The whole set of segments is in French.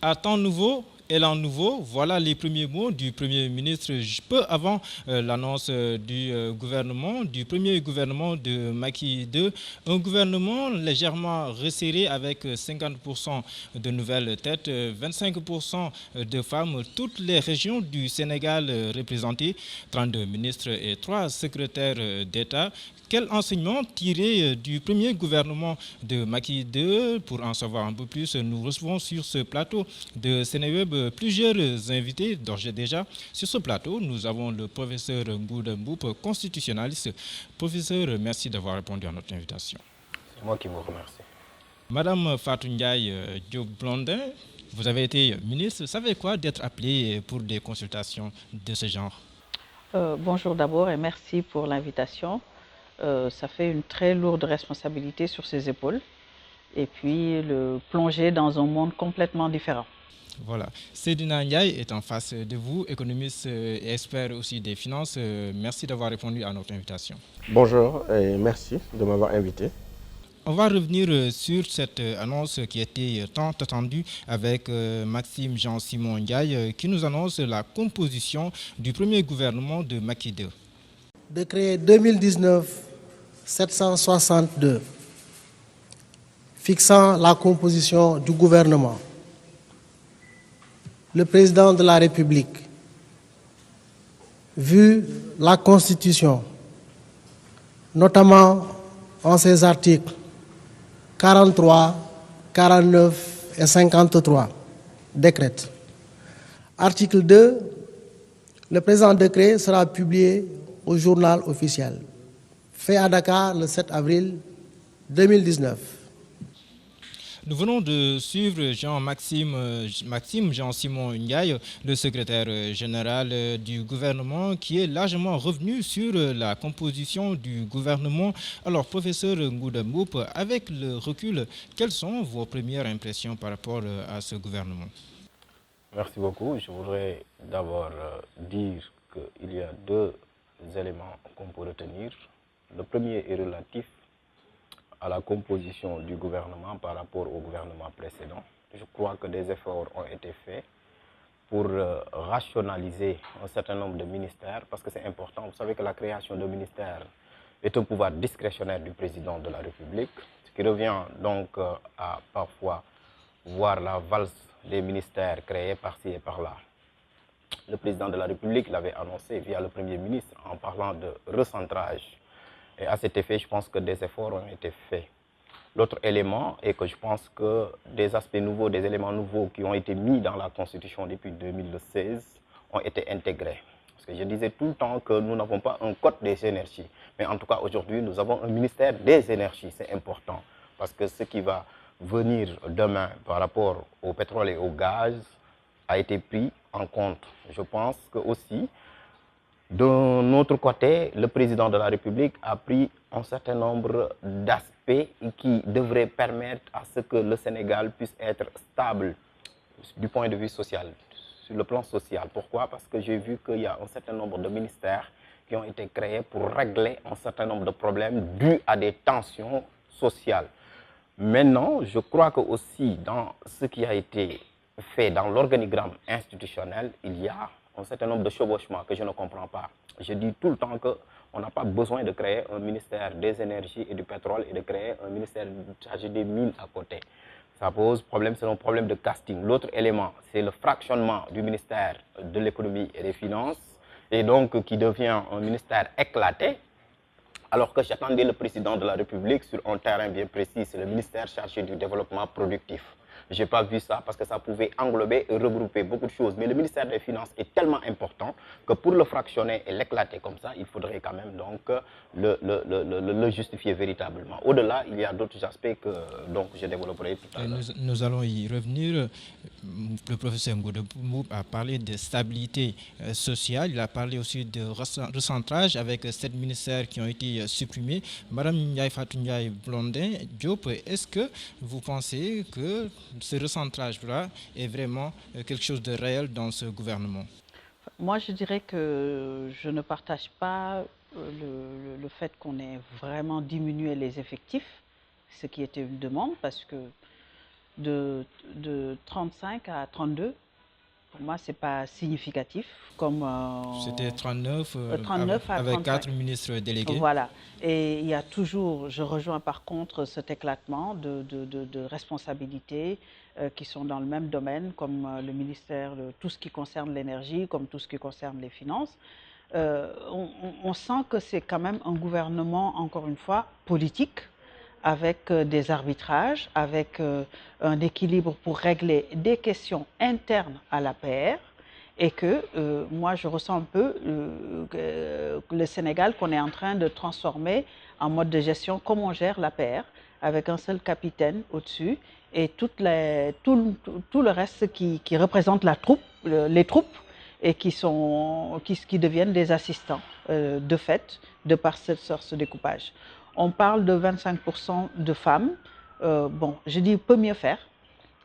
À temps nouveau, élan nouveau, voilà les premiers mots du Premier ministre peu avant l'annonce du premier gouvernement de Macky 2. Un gouvernement légèrement resserré avec 50% de nouvelles têtes, 25% de femmes, toutes les régions du Sénégal représentées, 32 ministres et 3 secrétaires d'État. Quel enseignement tirer du premier gouvernement de Macky 2? Pour en savoir un peu plus, nous recevons sur ce plateau de Sénéweb plusieurs invités d'ores et déjà. Sur ce plateau, nous avons le professeur Ngouda Mboup, constitutionnaliste. Professeur, merci d'avoir répondu à notre invitation. C'est moi qui vous remercie. Madame Fatou Ndiaye Diop Blondin, vous avez été ministre. Savez quoi d'être appelé pour des consultations de ce genre? Bonjour d'abord et merci pour l'invitation. Ça fait une très lourde responsabilité sur ses épaules et puis le plonger dans un monde complètement différent. Voilà. Seydina Ndiaye est en face de vous, économiste et expert aussi des finances. Merci d'avoir répondu à notre invitation. Bonjour et merci de m'avoir invité. On va revenir sur cette annonce qui était tant attendue avec Maxime Jean-Simon Ndiaye qui nous annonce la composition du premier gouvernement de Macky 2. Décret 2019-762 fixant la composition du gouvernement. Le président de la République, vu la Constitution, notamment en ses articles 43, 49 et 53, décrète. Article 2, le présent décret sera publié au journal officiel, fait à Dakar le 7 avril 2019. Nous venons de suivre Maxime Jean-Simon Ndiaye, le secrétaire général du gouvernement, qui est largement revenu sur la composition du gouvernement. Alors, professeur Ngouda Mboup, avec le recul, quelles sont vos premières impressions par rapport à ce gouvernement? Merci beaucoup. Je voudrais d'abord dire qu'il y a deux éléments qu'on peut retenir. Le premier est relatif à la composition du gouvernement par rapport au gouvernement précédent. Je crois que des efforts ont été faits pour rationaliser un certain nombre de ministères, parce que c'est important. Vous savez que la création de ministères est un pouvoir discrétionnaire du président de la République, ce qui revient donc à parfois voir la valse des ministères créés par-ci et par-là. Le président de la République l'avait annoncé via le Premier ministre en parlant de recentrage. Et à cet effet, je pense que des efforts ont été faits. L'autre élément est que je pense que des aspects nouveaux, des éléments nouveaux qui ont été mis dans la Constitution depuis 2016 ont été intégrés. Parce que je disais tout le temps que nous n'avons pas un code des énergies. Mais en tout cas, aujourd'hui, nous avons un ministère des énergies. C'est important. Parce que ce qui va venir demain par rapport au pétrole et au gaz a été pris en compte. Je pense que aussi, d'un autre côté, le président de la République a pris un certain nombre d'aspects qui devraient permettre à ce que le Sénégal puisse être stable du point de vue social, sur le plan social. Pourquoi? Parce que j'ai vu qu'il y a un certain nombre de ministères qui ont été créés pour régler un certain nombre de problèmes dus à des tensions sociales. Maintenant, je crois que aussi dans ce qui a été fait dans l'organigramme institutionnel, il y a un certain nombre de chevauchements que je ne comprends pas. Je dis tout le temps qu'on n'a pas besoin de créer un ministère des énergies et du pétrole et de créer un ministère chargé des mines à côté. Ça pose problème, c'est un problème de casting. L'autre élément, c'est le fractionnement du ministère de l'économie et des finances, et donc qui devient un ministère éclaté, alors que j'attendais le président de la République sur un terrain bien précis, c'est le ministère chargé du développement productif. Je n'ai pas vu ça parce que ça pouvait englober et regrouper beaucoup de choses. Mais le ministère des Finances est tellement important que pour le fractionner et l'éclater comme ça, il faudrait quand même donc le justifier véritablement. Au-delà, il y a d'autres aspects que donc, je développerai tout à l'heure. Nous allons y revenir. Le professeur Ngouda Mboup a parlé de stabilité sociale. Il a parlé aussi de recentrage avec 7 ministères qui ont été supprimés. Madame Ndiaye Fatou Ndiaye Blondin Diop, est-ce que vous pensez que ce recentrage-là est vraiment quelque chose de réel dans ce gouvernement? Moi, je dirais que je ne partage pas le fait qu'on ait vraiment diminué les effectifs, ce qui était une demande, parce que de 35 à 32. Pour moi, ce n'est pas significatif. C'était 39, 39 à avec 35. 4 ministres délégués. Voilà. Et il y a toujours, je rejoins par contre cet éclatement de responsabilités qui sont dans le même domaine, comme le ministère de tout ce qui concerne l'énergie, comme tout ce qui concerne les finances. On sent que c'est quand même un gouvernement, encore une fois, politique, avec des arbitrages, avec un équilibre pour régler des questions internes à l'APR, et que moi je ressens un peu le Sénégal qu'on est en train de transformer en mode de gestion comme on gère l'APR, avec un seul capitaine au-dessus et tout le reste qui représente la troupe, les troupes, et qui deviennent des assistants de fait, de par ce découpage. On parle de 25% de femmes. Bon, je dis peut mieux faire.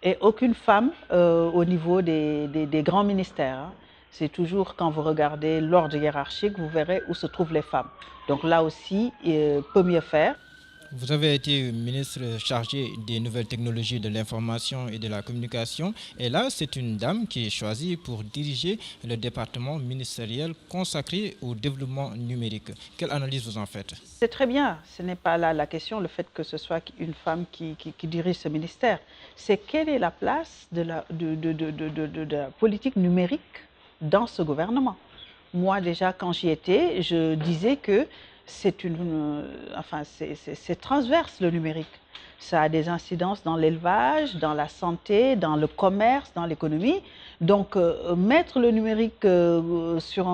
Et aucune femme au niveau des grands ministères. Hein. C'est toujours quand vous regardez l'ordre hiérarchique, vous verrez où se trouvent les femmes. Donc là aussi, peut mieux faire. Vous avez été ministre chargé des nouvelles technologies de l'information et de la communication. Et là, c'est une dame qui est choisie pour diriger le département ministériel consacré au développement numérique. Quelle analyse vous en faites? C'est très bien. Ce n'est pas là la question, le fait que ce soit une femme qui dirige ce ministère. C'est quelle est la place de la politique numérique dans ce gouvernement. Moi, déjà, quand j'y étais, je disais que c'est transverse le numérique. Ça a des incidences dans l'élevage, dans la santé, dans le commerce, dans l'économie. Donc, mettre le numérique sur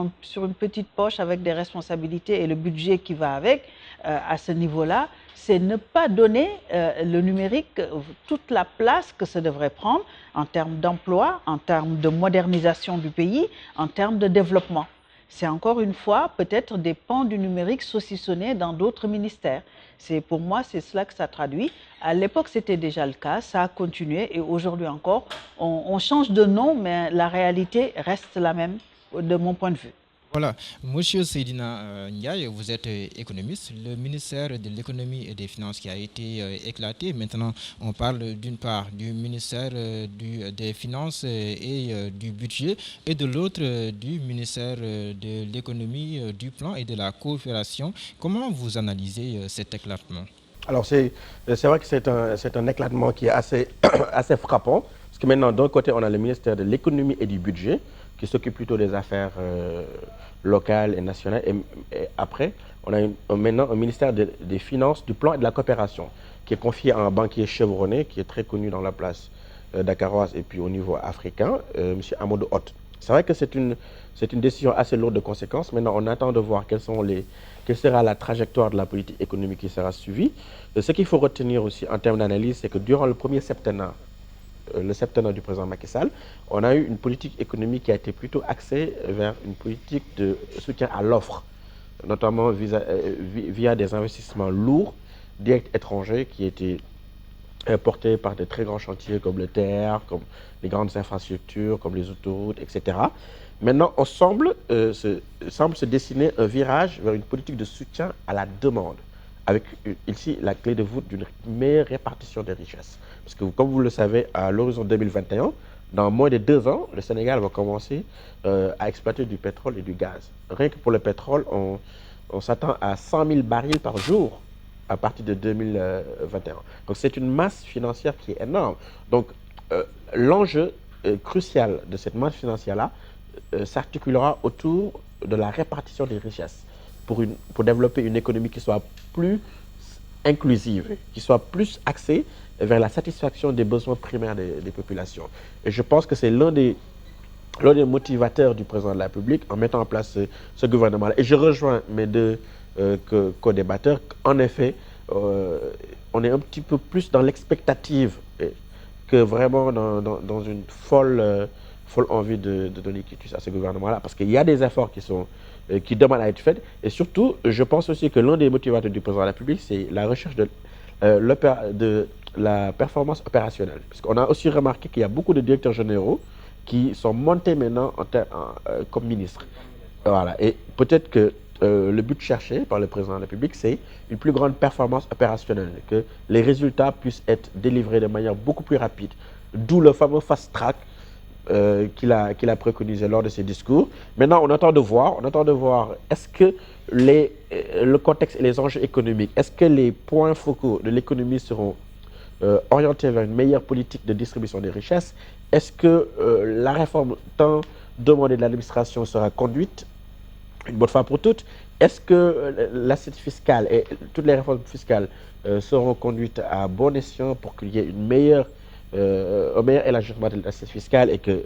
une petite poche avec des responsabilités et le budget qui va avec, à ce niveau-là, c'est ne pas donner le numérique toute la place que ça devrait prendre en termes d'emploi, en termes de modernisation du pays, en termes de développement. C'est encore une fois peut-être des pans du numérique saucissonnés dans d'autres ministères. Pour moi, c'est cela que ça traduit. À l'époque, c'était déjà le cas, ça a continué et aujourd'hui encore, on change de nom, mais la réalité reste la même de mon point de vue. Voilà, Monsieur Seydina Ndiaye, vous êtes économiste. Le ministère de l'économie et des finances qui a été éclaté. Maintenant, on parle d'une part du ministère des finances et du budget et de l'autre du ministère de l'économie, du plan et de la coopération. Comment vous analysez cet éclatement? Alors, c'est vrai que c'est un éclatement qui est assez, assez frappant. Parce que maintenant, d'un côté, on a le ministère de l'économie et du budget qui s'occupe plutôt des affaires locales et nationales. Et après, on a maintenant un ministère des Finances, du Plan et de la Coopération qui est confié à un banquier chevronné qui est très connu dans la place dakaroise et puis au niveau africain, M. Amadou Hott. C'est vrai que c'est une décision assez lourde de conséquences. Maintenant, on attend de voir quelle sera la trajectoire de la politique économique qui sera suivie. Ce qu'il faut retenir aussi en termes d'analyse, c'est que durant le premier septennat, le septennat du président Macky Sall, on a eu une politique économique qui a été plutôt axée vers une politique de soutien à l'offre, notamment via des investissements lourds, directs étrangers, qui étaient portés par de très grands chantiers comme le TER, comme les grandes infrastructures, comme les autoroutes, etc. Maintenant, on semble se dessiner un virage vers une politique de soutien à la demande, avec ici la clé de voûte d'une meilleure répartition des richesses. Parce que, comme vous le savez, à l'horizon 2021, dans moins de 2 ans, le Sénégal va commencer à exploiter du pétrole et du gaz. Rien que pour le pétrole, on s'attend à 100 000 barils par jour à partir de 2021. Donc c'est une masse financière qui est énorme. Donc l'enjeu crucial de cette masse financière-là s'articulera autour de la répartition des richesses pour développer une économie qui soit plus inclusive, qui soit plus axée vers la satisfaction des besoins primaires des populations. Et je pense que c'est l'un des motivateurs du président de la République en mettant en place ce gouvernement-là. Et je rejoins mes deux co-débatteurs. En effet, on est un petit peu plus dans l'expectative que vraiment dans une folle envie de donner quitus à ce gouvernement-là. Parce qu'il y a des efforts qui demandent à être faits. Et surtout, je pense aussi que l'un des motivateurs du président de la République, c'est la recherche de la performance opérationnelle. Parce qu'on a aussi remarqué qu'il y a beaucoup de directeurs généraux qui sont montés maintenant comme ministres. Voilà. Et peut-être que le but cherché par le président de la République, c'est une plus grande performance opérationnelle, que les résultats puissent être délivrés de manière beaucoup plus rapide. D'où le fameux fast track qu'il a préconisé lors de ses discours. Maintenant, on attend de voir est-ce que le contexte et les enjeux économiques, est-ce que les points focaux de l'économie seront orientés vers une meilleure politique de distribution des richesses? Est-ce que la réforme tant demandée de l'administration sera conduite une bonne fois pour toutes? Est-ce que l'assiette fiscale et toutes les réformes fiscales seront conduites à bon escient pour qu'il y ait un meilleur élargissement de l'assiette fiscale et que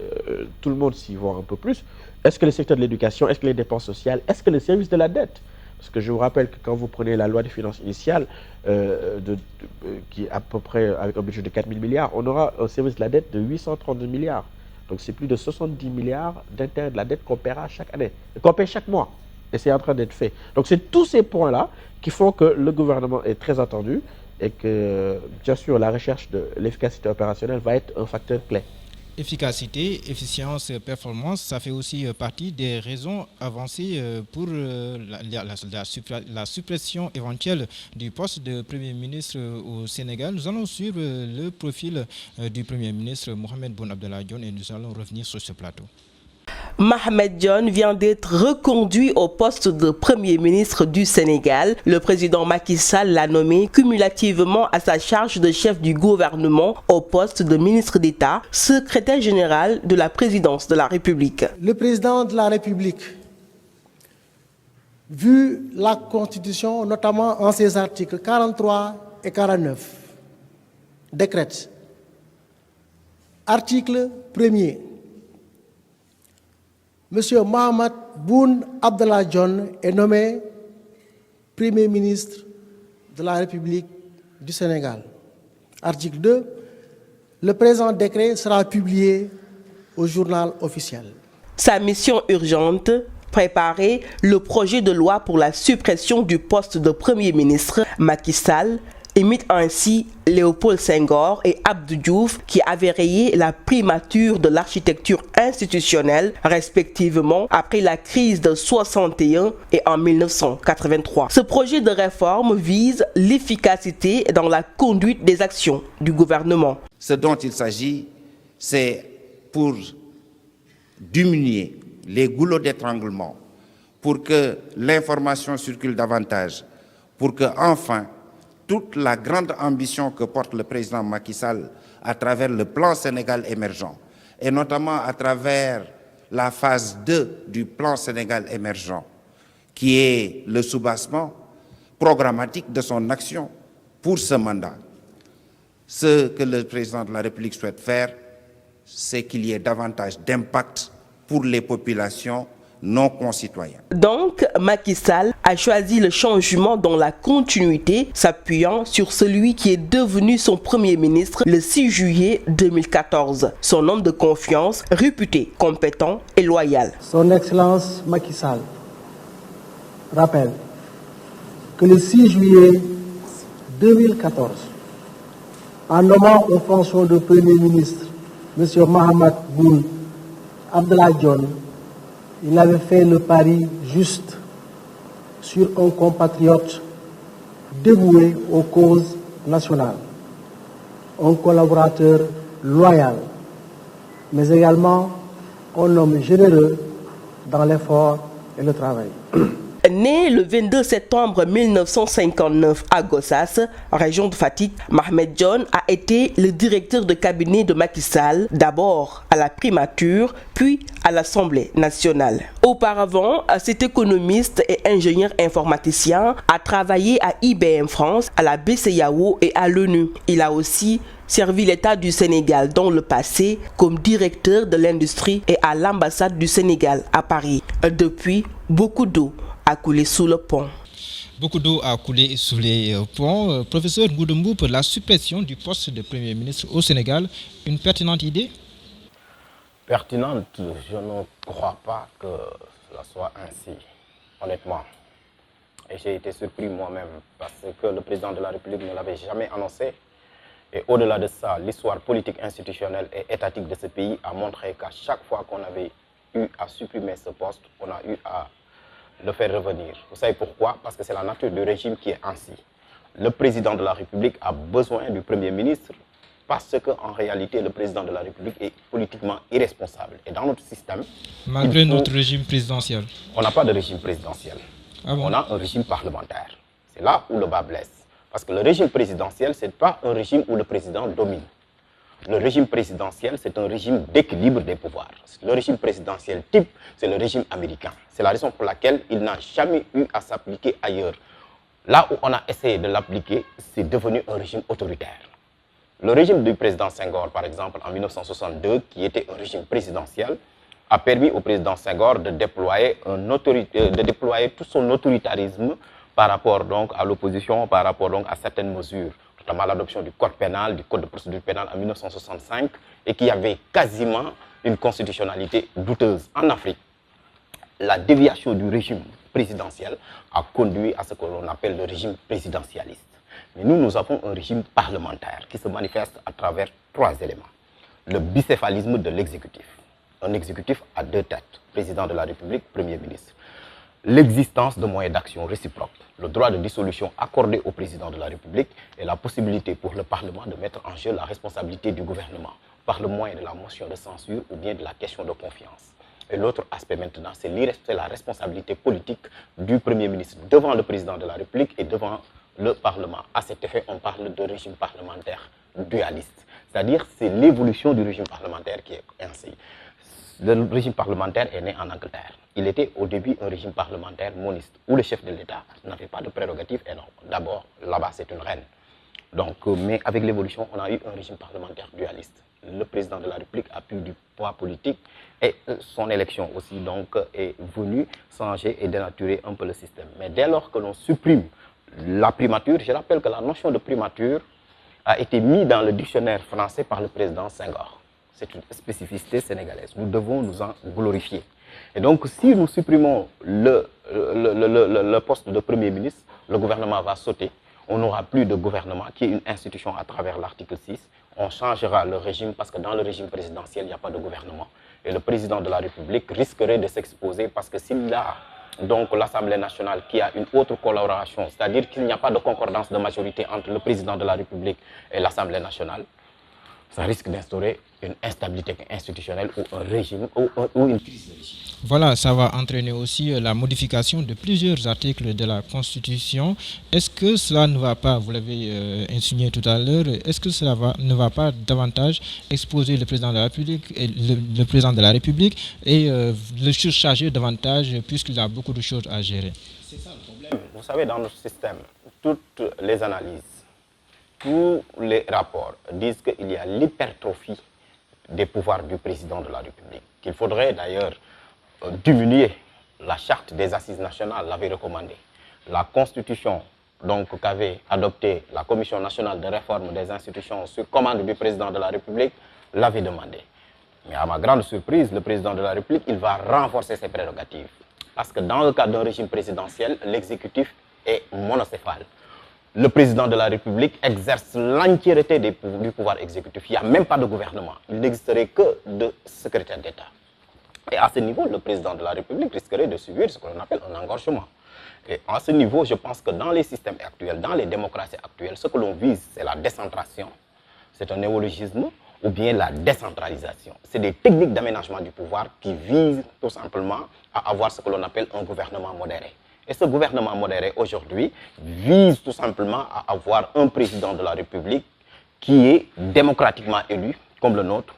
tout le monde s'y voit un peu plus? Est-ce que le secteur de l'éducation, est-ce que les dépenses sociales, est-ce que le service de la dette? Parce que je vous rappelle que quand vous prenez la loi de finances initiale, qui est à peu près avec un budget de 4 000 milliards, on aura un service de la dette de 832 milliards. Donc c'est plus de 70 milliards d'intérêts de la dette qu'on paiera chaque année, qu'on paie chaque mois. Et c'est en train d'être fait. Donc c'est tous ces points-là qui font que le gouvernement est très attendu et que, bien sûr, la recherche de l'efficacité opérationnelle va être un facteur clé. Efficacité, efficience, performance, ça fait aussi partie des raisons avancées pour la suppression éventuelle du poste de Premier ministre au Sénégal. Nous allons suivre le profil du Premier ministre Mohamed Boun Abdallah Dionne et nous allons revenir sur ce plateau. Mohamed Dionne vient d'être reconduit au poste de Premier ministre du Sénégal. Le président Macky Sall l'a nommé cumulativement à sa charge de chef du gouvernement au poste de ministre d'État, secrétaire général de la présidence de la République. Le président de la République, vu la Constitution, notamment en ses articles 43 et 49, décrète. Article 1er. Monsieur Mohamed Boun Abdallah Dionne est nommé Premier ministre de la République du Sénégal. Article 2. Le présent décret sera publié au journal officiel. Sa mission urgente, préparer le projet de loi pour la suppression du poste de Premier ministre. Macky Sall imite ainsi Léopold Senghor et Abdou Diouf qui avaient rayé la primature de l'architecture institutionnelle respectivement après la crise de 61 et en 1983. Ce projet de réforme vise l'efficacité dans la conduite des actions du gouvernement. Ce dont il s'agit, c'est pour diminuer les goulots d'étranglement, pour que l'information circule davantage, pour que enfin toute la grande ambition que porte le président Macky Sall à travers le plan Sénégal émergent, et notamment à travers la phase 2 du plan Sénégal émergent, qui est le soubassement programmatique de son action pour ce mandat. Ce que le président de la République souhaite faire, c'est qu'il y ait davantage d'impact pour les populations non concitoyens. Donc, Macky Sall a choisi le changement dans la continuité, s'appuyant sur celui qui est devenu son Premier ministre le 6 juillet 2014. Son homme de confiance, réputé, compétent et loyal. Son Excellence Macky Sall rappelle que le 6 juillet 2014, en nommant aux fonctions de Premier ministre M. Mohamed Boun Abdallah Dionne, il avait fait le pari juste sur un compatriote dévoué aux causes nationales, un collaborateur loyal, mais également un homme généreux dans l'effort et le travail. Né le 22 septembre 1959 à Gossas, région de Fatick, Mohamed Dionne a été le directeur de cabinet de Macky Sall, d'abord à la primature, puis à l'Assemblée nationale. Auparavant, cet économiste et ingénieur informaticien a travaillé à IBM France, à la BCEAO et à l'ONU. Il a aussi servi l'État du Sénégal dans le passé comme directeur de l'industrie et à l'ambassade du Sénégal à Paris. Depuis, beaucoup d'eau a coulé sous le pont. Beaucoup d'eau a coulé sous les ponts. Professeur Goudembou, pour la suppression du poste de Premier ministre au Sénégal, une pertinente idée? Pertinente, je ne crois pas que cela soit ainsi, honnêtement. Et j'ai été surpris moi-même parce que le président de la République ne l'avait jamais annoncé. Et au-delà de ça, l'histoire politique, institutionnelle et étatique de ce pays a montré qu'à chaque fois qu'on avait eu à supprimer ce poste, on a eu à le faire revenir. Vous savez pourquoi? Parce que c'est la nature du régime qui est ainsi. Le président de la République a besoin du Premier ministre parce qu'en réalité, le président de la République est politiquement irresponsable. Et dans notre système... Malgré notre régime présidentiel. On n'a pas de régime présidentiel. Ah bon? On a un régime parlementaire. C'est là où le bas blesse. Parce que le régime présidentiel, ce n'est pas un régime où le président domine. Le régime présidentiel, c'est un régime d'équilibre des pouvoirs. Le régime présidentiel type, c'est le régime américain. C'est la raison pour laquelle il n'a jamais eu à s'appliquer ailleurs. Là où on a essayé de l'appliquer, c'est devenu un régime autoritaire. Le régime du président Senghor, par exemple, en 1962, qui était un régime présidentiel, a permis au président Senghor de déployer tout son autoritarisme par rapport donc à l'opposition, par rapport donc à certaines mesures, notamment l'adoption du code pénal, du code de procédure pénale en 1965, et qui avait quasiment une constitutionnalité douteuse. En Afrique, la déviation du régime présidentiel a conduit à ce que l'on appelle le régime présidentialiste. Mais nous avons un régime parlementaire qui se manifeste à travers 3 éléments. Le bicéphalisme de l'exécutif. Un exécutif à 2 têtes, président de la République, Premier ministre. L'existence de moyens d'action réciproques, le droit de dissolution accordé au président de la République et la possibilité pour le Parlement de mettre en jeu la responsabilité du gouvernement par le moyen de la motion de censure ou bien de la question de confiance. Et l'autre aspect maintenant, c'est la responsabilité politique du Premier ministre devant le président de la République et devant le Parlement. À cet effet, on parle de régime parlementaire dualiste. C'est-à-dire, c'est l'évolution du régime parlementaire qui est ainsi. Le régime parlementaire est né en Angleterre. Il était au début un régime parlementaire moniste, où le chef de l'État n'avait pas de prérogatives énormes. D'abord, là-bas, c'est une reine. Donc, mais avec l'évolution, on a eu un régime parlementaire dualiste. Le président de la République a pris du poids politique et son élection aussi donc, est venue changer et dénaturer un peu le système. Mais dès lors que l'on supprime la primature, je rappelle que la notion de primature a été mise dans le dictionnaire français par le président Senghor. C'est une spécificité sénégalaise. Nous devons nous en glorifier. Et donc, si nous supprimons le poste de Premier ministre, le gouvernement va sauter. On n'aura plus de gouvernement, qui est une institution à travers l'article 6. On changera le régime parce que dans le régime présidentiel, il n'y a pas de gouvernement. Et le président de la République risquerait de s'exposer parce que s'il a donc l'Assemblée nationale qui a une autre coloration, c'est-à-dire qu'il n'y a pas de concordance de majorité entre le président de la République et l'Assemblée nationale, ça risque d'instaurer une instabilité institutionnelle ou un régime ou une crise de régime. Voilà, ça va entraîner aussi la modification de plusieurs articles de la Constitution. Est-ce que cela ne va pas, vous l'avez insinué tout à l'heure, est-ce que cela ne va pas davantage exposer le président de la République et le président de la République et le surcharger davantage puisqu'il a beaucoup de choses à gérer? C'est ça le problème. Vous savez, dans notre système, toutes les analyses, tous les rapports disent qu'il y a l'hypertrophie des pouvoirs du président de la République. Qu'il faudrait d'ailleurs diminuer. La charte des assises nationales l'avait recommandé. La constitution qu'avait adoptée la Commission nationale de réforme des institutions sur commande du président de la République l'avait demandé. Mais à ma grande surprise, le président de la République, il va renforcer ses prérogatives. Parce que dans le cadre d'un régime présidentiel, l'exécutif est monocéphale. Le président de la République exerce l'entièreté du pouvoir exécutif. Il n'y a même pas de gouvernement. Il n'existerait que de secrétaire d'État. Et à ce niveau, le président de la République risquerait de subir ce qu'on appelle un engorgement. Et à ce niveau, je pense que dans les systèmes actuels, dans les démocraties actuelles, ce que l'on vise, c'est la décentration. C'est un néologisme ou bien la décentralisation. C'est des techniques d'aménagement du pouvoir qui visent tout simplement à avoir ce que l'on appelle un gouvernement modéré. Et ce gouvernement modéré, aujourd'hui, vise tout simplement à avoir un président de la République qui est démocratiquement élu, comme le nôtre,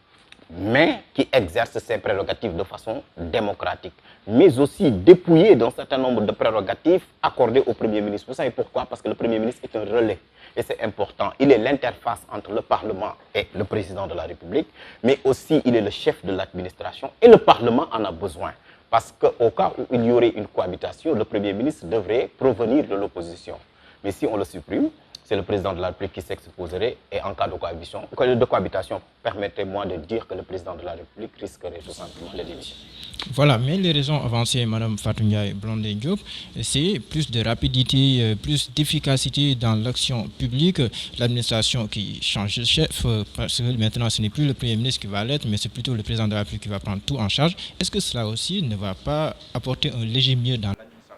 mais qui exerce ses prérogatives de façon démocratique, mais aussi dépouillé d'un certain nombre de prérogatives accordées au Premier ministre. Vous savez pourquoi? Parce que le Premier ministre est un relais, et c'est important. Il est l'interface entre le Parlement et le président de la République, mais aussi il est le chef de l'administration, et le Parlement en a besoin. Parce qu'au cas où il y aurait une cohabitation, le Premier ministre devrait provenir de l'opposition. Mais si on le supprime, c'est le président de la République qui s'exposerait et en cas de cohabitation, permettez-moi de dire que le président de la République risquerait tout simplement les démissions. Voilà, mais les raisons avancées, Mme Fatou Ndiaye Blondin Diop, c'est plus de rapidité, plus d'efficacité dans l'action publique, l'administration qui change de chef, parce que maintenant ce n'est plus le Premier ministre qui va l'être, mais c'est plutôt le président de la République qui va prendre tout en charge. Est-ce que cela aussi ne va pas apporter un léger mieux dans l'administration?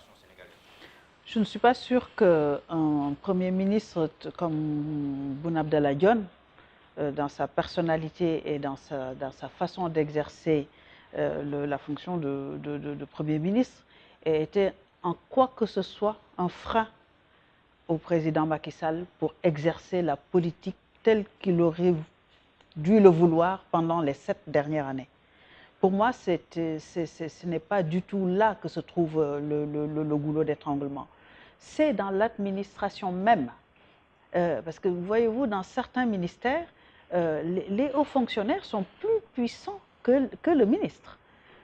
Je ne suis pas sûre qu'un Premier ministre comme Boun Abdallah Dionne, dans sa personnalité et dans sa façon d'exercer la fonction de Premier ministre, ait été en quoi que ce soit un frein au président Macky Sall pour exercer la politique telle qu'il aurait dû le vouloir pendant les 7 dernières années. Pour moi, ce n'est pas du tout là que se trouve le goulot d'étranglement. C'est dans l'administration même. Parce que voyez-vous, dans certains ministères, les hauts fonctionnaires sont plus puissants que le ministre.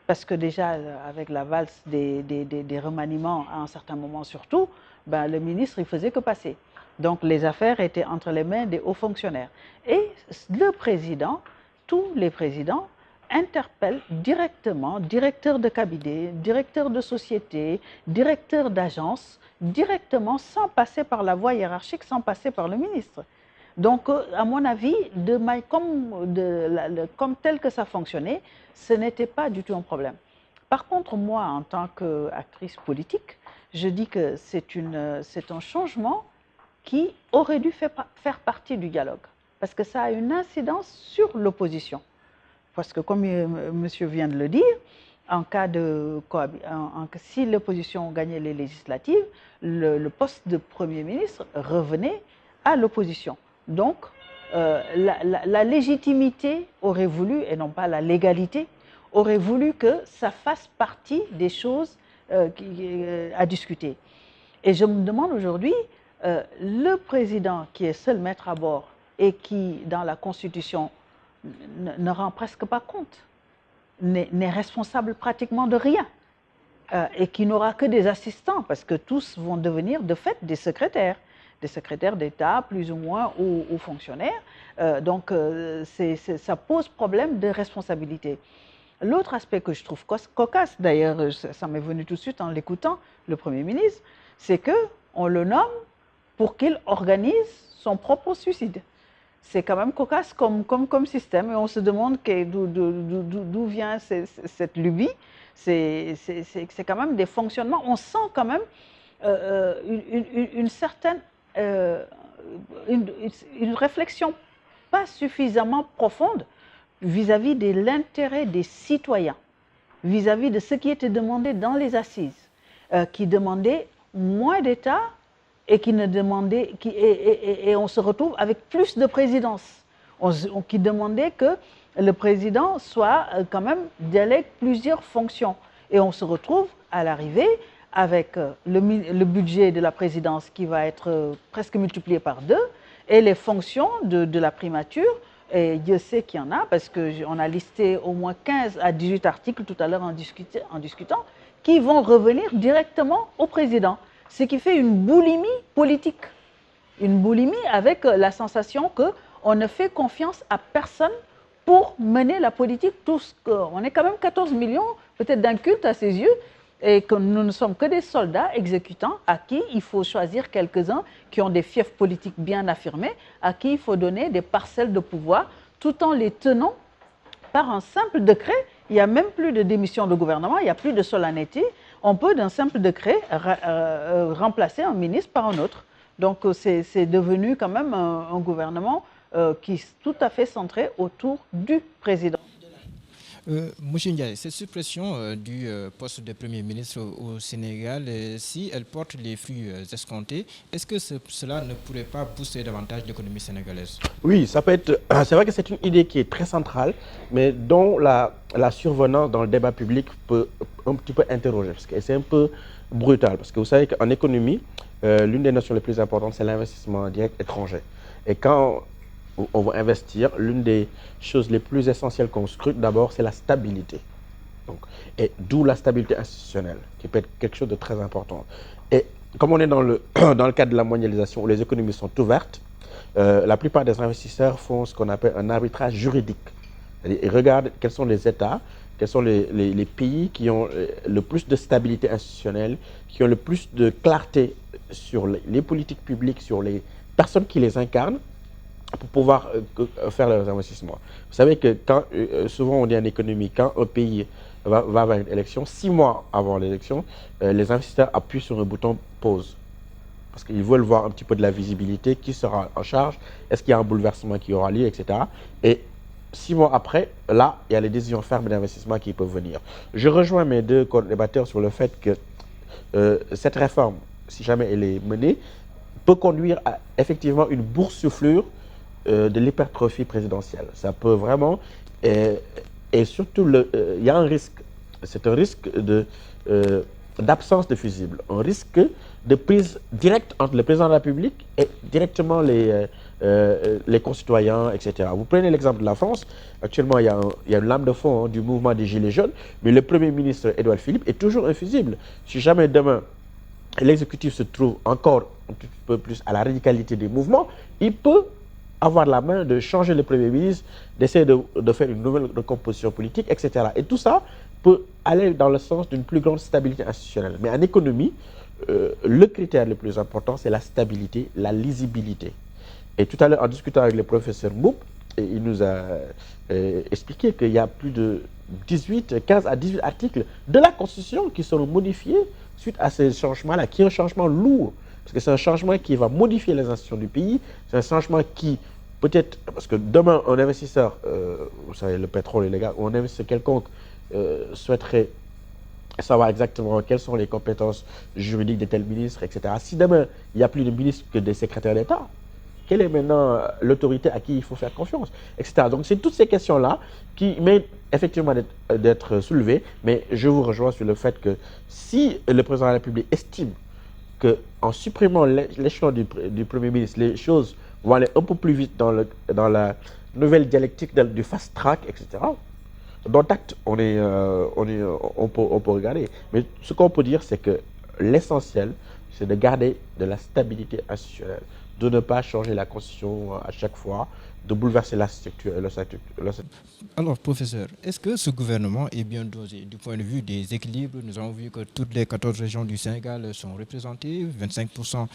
Parce que déjà, avec la valse des remaniements, à un certain moment surtout, ben, le ministre, il faisait que passer. Donc les affaires étaient entre les mains des hauts fonctionnaires. Et le président, tous les présidents, interpellent directement directeur de cabinet, directeur de société, directeur d'agence, directement sans passer par la voie hiérarchique, sans passer par le ministre. Donc, à mon avis, comme tel que ça fonctionnait, ce n'était pas du tout un problème. Par contre, moi, en tant qu'actrice politique, je dis que c'est un changement qui aurait dû faire partie du dialogue. Parce que ça a une incidence sur l'opposition. Parce que, comme monsieur vient de le dire, si l'opposition gagnait les législatives, le poste de Premier ministre revenait à l'opposition. Donc, la légitimité aurait voulu, et non pas la légalité, aurait voulu que ça fasse partie des choses à discuter. Et je me demande aujourd'hui, le président qui est seul maître à bord et qui, dans la Constitution, ne rend presque pas compte, n'est responsable pratiquement de rien, et qui n'aura que des assistants, parce que tous vont devenir de fait des secrétaires d'État, plus ou moins, ou fonctionnaires. Donc, ça pose problème de responsabilité. L'autre aspect que je trouve cocasse, d'ailleurs, ça m'est venu tout de suite en l'écoutant, le Premier ministre, c'est qu'on le nomme pour qu'il organise son propre suicide. C'est quand même cocasse comme système, et on se demande d'où vient cette lubie. C'est quand même des fonctionnements. On sent quand même une certaine une réflexion pas suffisamment profonde vis-à-vis de l'intérêt des citoyens, vis-à-vis de ce qui était demandé dans les assises, qui demandait moins d'État et qui ne demandait, et on se retrouve avec plus de présidence, qui demandait que le président soit quand même délègue plusieurs fonctions. Et on se retrouve à l'arrivée avec le budget de la présidence qui va être presque multiplié par 2 et les fonctions de la primature. Et Dieu sait qu'il y en a, parce qu'on a listé au moins 15 à 18 articles tout à l'heure en discutant, qui vont revenir directement au président. Ce qui fait une boulimie politique. Une boulimie avec la sensation qu'on ne fait confiance à personne pour mener la politique. On est quand même 14 millions, peut-être d'un culte à ses yeux, et que nous ne sommes que des soldats exécutants à qui il faut choisir quelques-uns qui ont des fiefs politiques bien affirmés, à qui il faut donner des parcelles de pouvoir, tout en les tenant par un simple décret. Il n'y a même plus de démission de gouvernement, il n'y a plus de solennité. On peut, d'un simple décret, remplacer un ministre par un autre. Donc, c'est devenu quand même un gouvernement qui est tout à fait centré autour du président. Monsieur Ndiaye, cette suppression du poste de Premier ministre au Sénégal, si elle porte les fruits escomptés, est-ce que cela ne pourrait pas booster davantage l'économie sénégalaise? Oui, ça peut être. C'est vrai que c'est une idée qui est très centrale, mais dont la survenance dans le débat public peut un petit peu interroger, parce que c'est un peu brutal. Parce que vous savez qu'en économie, l'une des notions les plus importantes, c'est l'investissement direct étranger. Et quand on va investir, l'une des choses les plus essentielles qu'on scrute d'abord, c'est la stabilité. Donc, et d'où la stabilité institutionnelle, qui peut être quelque chose de très important. Et comme on est dans le cadre de la mondialisation où les économies sont ouvertes, la plupart des investisseurs font ce qu'on appelle un arbitrage juridique. Ils regardent quels sont les États, quels sont les pays qui ont le plus de stabilité institutionnelle, qui ont le plus de clarté sur les politiques publiques, sur les personnes qui les incarnent, pour pouvoir faire leurs investissements. Vous savez que souvent on dit en économie, quand un pays va vers une élection, 6 mois avant l'élection, les investisseurs appuient sur le bouton pause. Parce qu'ils veulent voir un petit peu de la visibilité, qui sera en charge, est-ce qu'il y a un bouleversement qui aura lieu, etc. Et 6 mois après, là, il y a les décisions fermes d'investissement qui peuvent venir. Je rejoins mes deux co-débatteurs sur le fait que cette réforme, si jamais elle est menée, peut conduire à effectivement une boursouflure de l'hypertrophie présidentielle. Ça peut vraiment... et surtout, il y a un risque. C'est un risque d'absence de fusibles. Un risque de prise directe entre le président de la République et directement les concitoyens, etc. Vous prenez l'exemple de la France. Actuellement, il y a une lame de fond du mouvement des Gilets jaunes, mais le Premier ministre Édouard Philippe est toujours infusible. Si jamais demain, l'exécutif se trouve encore un petit peu plus à la radicalité des mouvements, il peut avoir la main de changer le Premier ministre, d'essayer de faire une nouvelle recomposition politique, etc. Et tout ça peut aller dans le sens d'une plus grande stabilité institutionnelle. Mais en économie, le critère le plus important, c'est la stabilité, la lisibilité. Et tout à l'heure, en discutant avec le professeur Mboup, il nous a expliqué qu'il y a plus de 15 à 18 articles de la Constitution qui seront modifiés suite à ces changements-là, qui est un changement lourd. Parce que c'est un changement qui va modifier les institutions du pays. C'est un changement qui, peut-être, parce que demain, un investisseur, vous savez, le pétrole et les gaz, ou un investisseur quelconque souhaiterait savoir exactement quelles sont les compétences juridiques de tel ministre, etc. Si demain, il n'y a plus de ministre que des secrétaires d'État, quelle est maintenant l'autorité à qui il faut faire confiance, etc. Donc, c'est toutes ces questions-là qui méritent effectivement d'être soulevées, mais je vous rejoins sur le fait que si le président de la République estime qu'en supprimant l'échelon du Premier ministre, les choses vont aller un peu plus vite dans la nouvelle dialectique du fast-track, etc., dans l'acte, on peut regarder. Mais ce qu'on peut dire, c'est que l'essentiel, c'est de garder de la stabilité institutionnelle, de ne pas changer la Constitution à chaque fois, de bouleverser la structure. Alors, professeur, est-ce que ce gouvernement est bien dosé du point de vue des équilibres? Nous avons vu que toutes les 14 régions du Sénégal sont représentées, 25%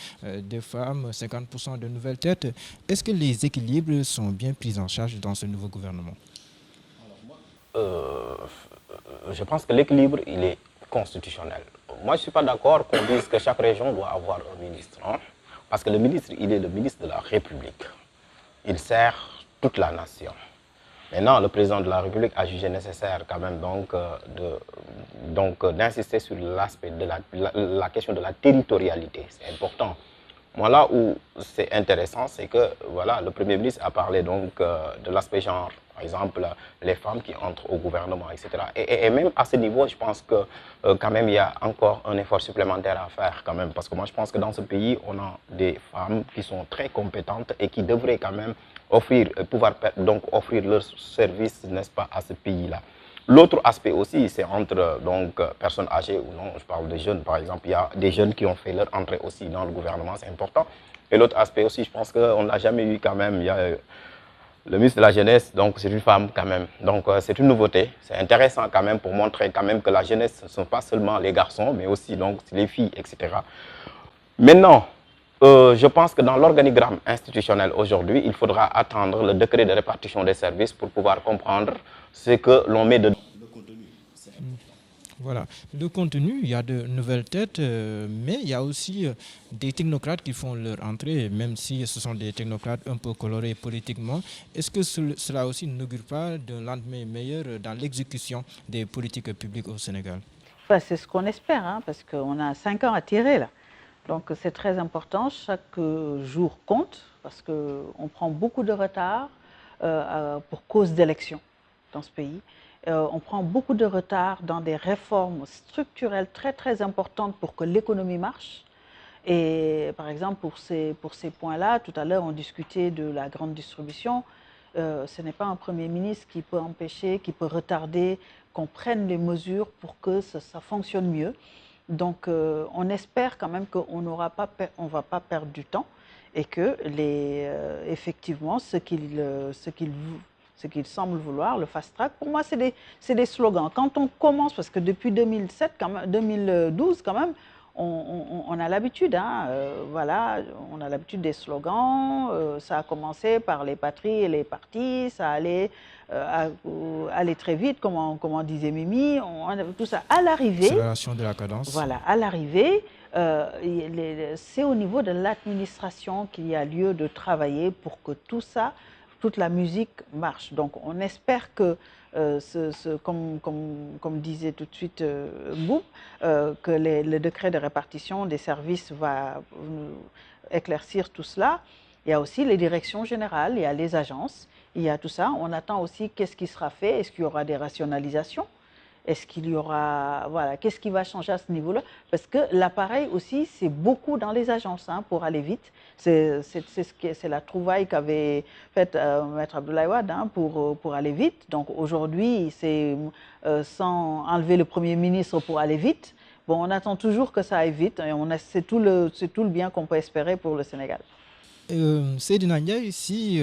de femmes, 50% de nouvelles têtes. Est-ce que les équilibres sont bien pris en charge dans ce nouveau gouvernement? Je pense que l'équilibre, il est constitutionnel. Moi, je ne suis pas d'accord qu'on dise que chaque région doit avoir un ministre. Hein, parce que le ministre, il est le ministre de la République. Il sert toute la nation. Maintenant, le président de la République a jugé nécessaire quand même d'insister sur l'aspect de la question de la territorialité. C'est important. Moi, là où c'est intéressant, c'est que voilà, le Premier ministre a parlé donc de l'aspect genre, par exemple, les femmes qui entrent au gouvernement, etc. Et même à ce niveau, je pense que quand même, il y a encore un effort supplémentaire à faire quand même. Parce que moi, je pense que dans ce pays, on a des femmes qui sont très compétentes et qui devraient quand même pouvoir offrir leurs services, n'est-ce pas, à ce pays-là. L'autre aspect aussi, c'est entre personnes âgées ou non, je parle de jeunes par exemple, il y a des jeunes qui ont fait leur entrée aussi dans le gouvernement, c'est important. Et l'autre aspect aussi, je pense qu'on n'a jamais eu quand même, il y a le ministre de la Jeunesse, donc c'est une femme quand même. Donc c'est une nouveauté, c'est intéressant quand même pour montrer quand même que la jeunesse, ce ne sont pas seulement les garçons, mais aussi donc les filles, etc. Maintenant, je pense que dans l'organigramme institutionnel aujourd'hui, il faudra attendre le décret de répartition des services pour pouvoir comprendre ce que l'on met dedans. Le contenu, c'est important. Voilà. Le contenu, il y a de nouvelles têtes, mais il y a aussi des technocrates qui font leur entrée, même si ce sont des technocrates un peu colorés politiquement. Est-ce que cela aussi n'augure pas d'un lendemain meilleur dans l'exécution des politiques publiques au Sénégal? Enfin, c'est ce qu'on espère, hein, parce qu'on a 5 ans à tirer là. Donc c'est très important, chaque jour compte, parce qu'on prend beaucoup de retard pour cause d'élections dans ce pays. On prend beaucoup de retard dans des réformes structurelles très très importantes pour que l'économie marche. Et par exemple, pour ces points-là, tout à l'heure on discutait de la grande distribution. Ce n'est pas un Premier ministre qui peut empêcher, qui peut retarder qu'on prenne les mesures pour que ça fonctionne mieux. Donc, on espère quand même qu'on ne va pas perdre du temps et que effectivement, ce qu'ils semblent vouloir, le fast-track, pour moi, c'est des slogans. Quand on commence, parce que depuis 2012, quand même, on a l'habitude, hein, voilà, on a l'habitude des slogans. Ça a commencé par les patries et les partis, ça allait aller très vite, comme disait Mimi, tout ça. À l'arrivée, Accélération de la cadence. Voilà, à l'arrivée, c'est au niveau de l'administration qu'il y a lieu de travailler pour que tout ça, toute la musique marche. Donc on espère que, comme disait tout de suite Mboup, que le décret de répartition des services va éclaircir tout cela. Il y a aussi les directions générales, il y a les agences, il y a tout ça. On attend aussi qu'est-ce qui sera fait, est-ce qu'il y aura des rationalisations? Est-ce qu'il y aura, voilà, qu'est-ce qui va changer à ce niveau-là? Parce que l'appareil aussi, c'est beaucoup dans les agences, hein, pour aller vite. C'est la trouvaille qu'avait faite Maître Abdoulaye Wade, hein, pour aller vite. Donc aujourd'hui, c'est sans enlever le Premier ministre pour aller vite. Bon, on attend toujours que ça aille vite et c'est tout le bien qu'on peut espérer pour le Sénégal. Seydina Ndiaye, si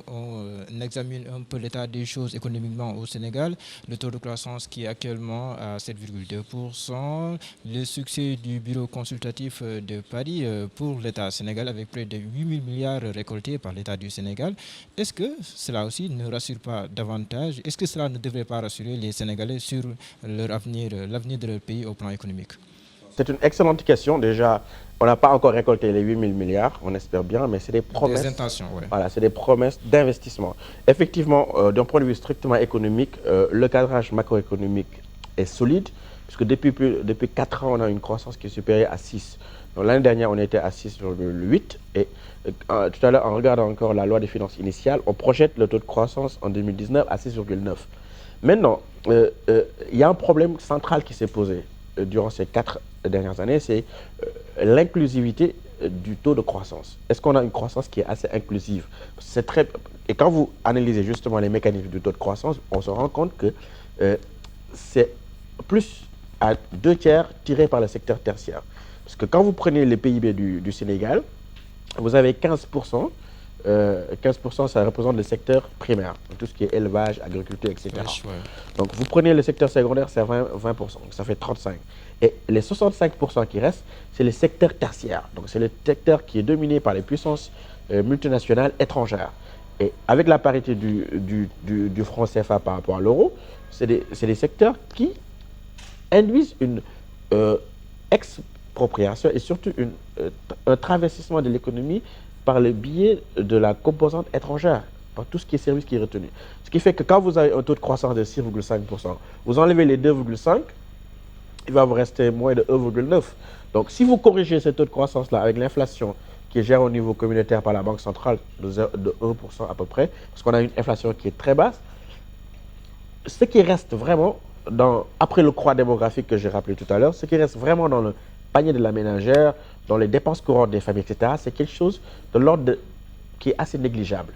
on examine un peu l'état des choses économiquement au Sénégal, le taux de croissance qui est actuellement à 7,2%, le succès du bureau consultatif de Paris pour l'État sénégalais avec près de 8 000 milliards récoltés par l'État du Sénégal, est-ce que cela aussi ne rassure pas davantage? Est-ce que cela ne devrait pas rassurer les Sénégalais sur leur avenir, l'avenir de leur pays au plan économique? C'est une excellente question. Déjà, on n'a pas encore récolté les 8 000 milliards, on espère bien, mais c'est des promesses. Des intentions, oui. Voilà, c'est des promesses d'investissement. Effectivement, d'un point de vue strictement économique, le cadrage macroéconomique est solide, puisque depuis 4 ans, on a une croissance qui est supérieure à 6. L'année dernière, on était à 6,8. Et tout à l'heure, en regardant encore la loi des finances initiale, on projette le taux de croissance en 2019 à 6,9. Maintenant, il y a un problème central qui s'est posé durant ces 4 dernières années, c'est l'inclusivité du taux de croissance. Est-ce qu'on a une croissance qui est assez inclusive? Et quand vous analysez justement les mécanismes du taux de croissance, on se rend compte que c'est plus à 2/3 tiré par le secteur tertiaire. Parce que quand vous prenez les PIB du Sénégal, vous avez 15%. 15%, ça représente le secteur primaire, tout ce qui est élevage, agriculture, etc. Ouais. Donc vous prenez le secteur secondaire, c'est 20%, donc ça fait 35%. Et les 65% qui restent, c'est le secteur tertiaire. Donc c'est le secteur qui est dominé par les puissances multinationales étrangères. Et avec la parité du franc CFA par rapport à l'euro, c'est des secteurs qui induisent une expropriation et surtout un travestissement de l'économie par le biais de la composante étrangère, par tout ce qui est service qui est retenu. Ce qui fait que quand vous avez un taux de croissance de 6,5%, vous enlevez les 2,5%, il va vous rester moins de 1,9%. Donc si vous corrigez ce taux de croissance-là avec l'inflation qui est gérée au niveau communautaire par la Banque centrale de 1% à peu près, parce qu'on a une inflation qui est très basse, ce qui reste vraiment, après le croît démographique que j'ai rappelé tout à l'heure, ce qui reste vraiment dans le panier de la ménagère, dans les dépenses courantes des familles, etc., c'est quelque chose de l'ordre qui est assez négligeable.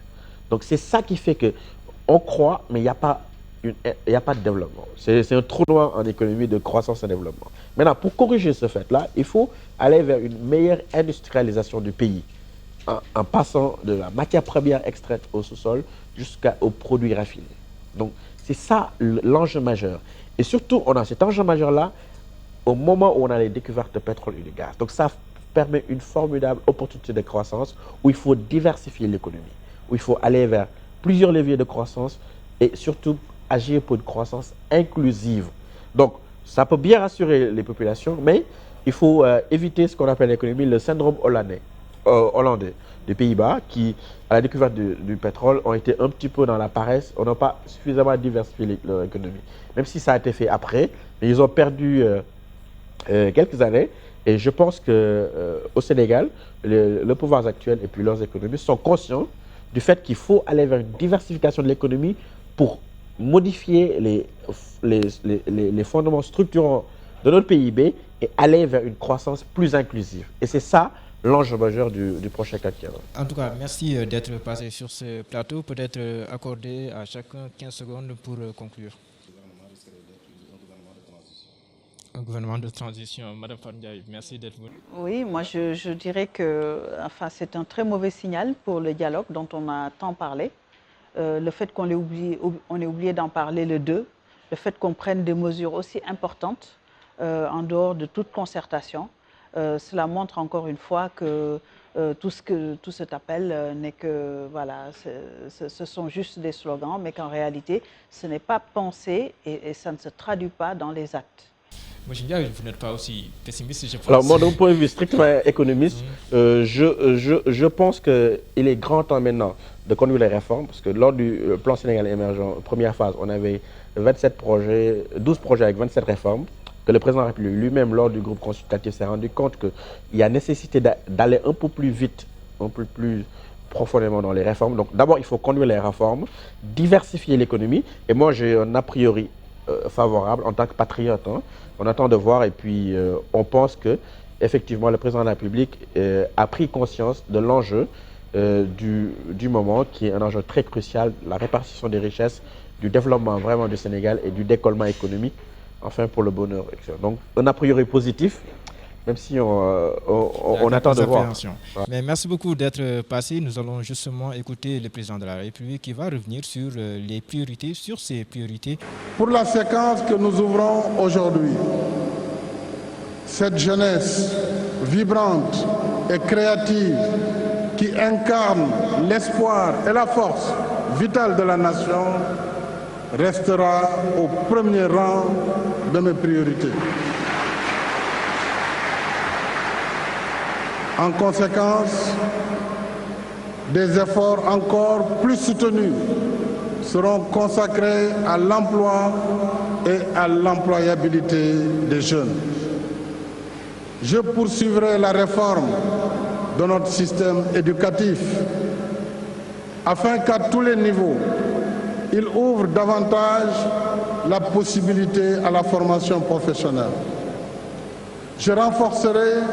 Donc c'est ça qui fait qu'on croit, mais il n'y a pas de développement. C'est un trou noir en économie de croissance et développement. Maintenant, pour corriger ce fait-là, il faut aller vers une meilleure industrialisation du pays, en passant de la matière première extraite au sous-sol jusqu'aux produits raffinés. Donc c'est ça l'enjeu majeur. Et surtout, on a cet enjeu majeur-là au moment où on a les découvertes de pétrole et de gaz. Donc ça permet une formidable opportunité de croissance où il faut diversifier l'économie, où il faut aller vers plusieurs leviers de croissance et surtout agir pour une croissance inclusive. Donc ça peut bien rassurer les populations, mais il faut éviter ce qu'on appelle l'économie, le syndrome hollandais des Pays-Bas qui, à la découverte du pétrole, ont été un petit peu dans la paresse, on n'a pas suffisamment diversifié leur économie. Même si ça a été fait après, mais ils ont perdu quelques années. Et je pense qu'au Sénégal, le pouvoir actuel et puis leurs économies sont conscients du fait qu'il faut aller vers une diversification de l'économie pour modifier les fondements structurants de notre PIB et aller vers une croissance plus inclusive. Et c'est ça l'enjeu majeur du prochain quinquennat. En tout cas, merci d'être passé sur ce plateau. Peut-être accorder à chacun 15 secondes pour conclure. Un gouvernement de transition. Madame Fandiaï, merci d'être venue. Oui, moi je dirais que c'est un très mauvais signal pour le dialogue dont on a tant parlé. Le fait qu'on ait oublié d'en parler le 2, le fait qu'on prenne des mesures aussi importantes en dehors de toute concertation, cela montre encore une fois que tout cet appel n'est que, voilà, ce sont juste des slogans, mais qu'en réalité, ce n'est pas pensé et ça ne se traduit pas dans les actes. Moi, je dirais que vous n'êtes pas aussi pessimiste, je pense. Alors, moi, d'un point de vue strictement économiste, je pense qu'il est grand temps maintenant de conduire les réformes, parce que lors du plan Sénégal émergent, première phase, on avait 12 projets avec 27 réformes, que le président de la République lui-même, lors du groupe consultatif, s'est rendu compte qu'il y a nécessité d'aller un peu plus vite, un peu plus profondément dans les réformes. Donc, d'abord, il faut conduire les réformes, diversifier l'économie, et moi, j'ai un a priori favorable en tant que patriote. Hein. On attend de voir et puis on pense que effectivement le président de la République a pris conscience de l'enjeu du moment, qui est un enjeu très crucial, la répartition des richesses, du développement vraiment du Sénégal et du décollement économique, enfin pour le bonheur. Donc un a priori positif, même si on attend de voir. Mais merci beaucoup d'être passé. Nous allons justement écouter le président de la République qui va revenir sur les priorités, sur ses priorités. Pour la séquence que nous ouvrons aujourd'hui, cette jeunesse vibrante et créative qui incarne l'espoir et la force vitale de la nation restera au premier rang de mes priorités. En conséquence, des efforts encore plus soutenus seront consacrés à l'emploi et à l'employabilité des jeunes. Je poursuivrai la réforme de notre système éducatif afin qu'à tous les niveaux, il ouvre davantage la possibilité à la formation professionnelle. Je renforcerai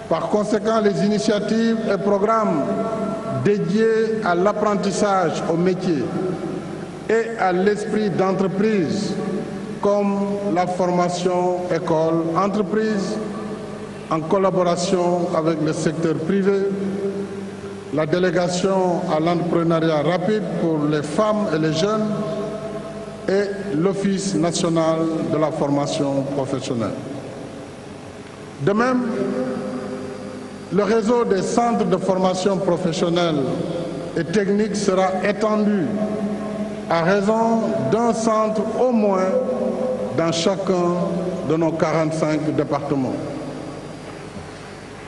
par conséquent les initiatives et programmes dédiés à l'apprentissage au métier et à l'esprit d'entreprise, comme la formation école-entreprise en collaboration avec le secteur privé, la délégation à l'entrepreneuriat rapide pour les femmes et les jeunes et l'Office national de la formation professionnelle. De même, le réseau des centres de formation professionnelle et technique sera étendu à raison d'un centre au moins dans chacun de nos 45 départements.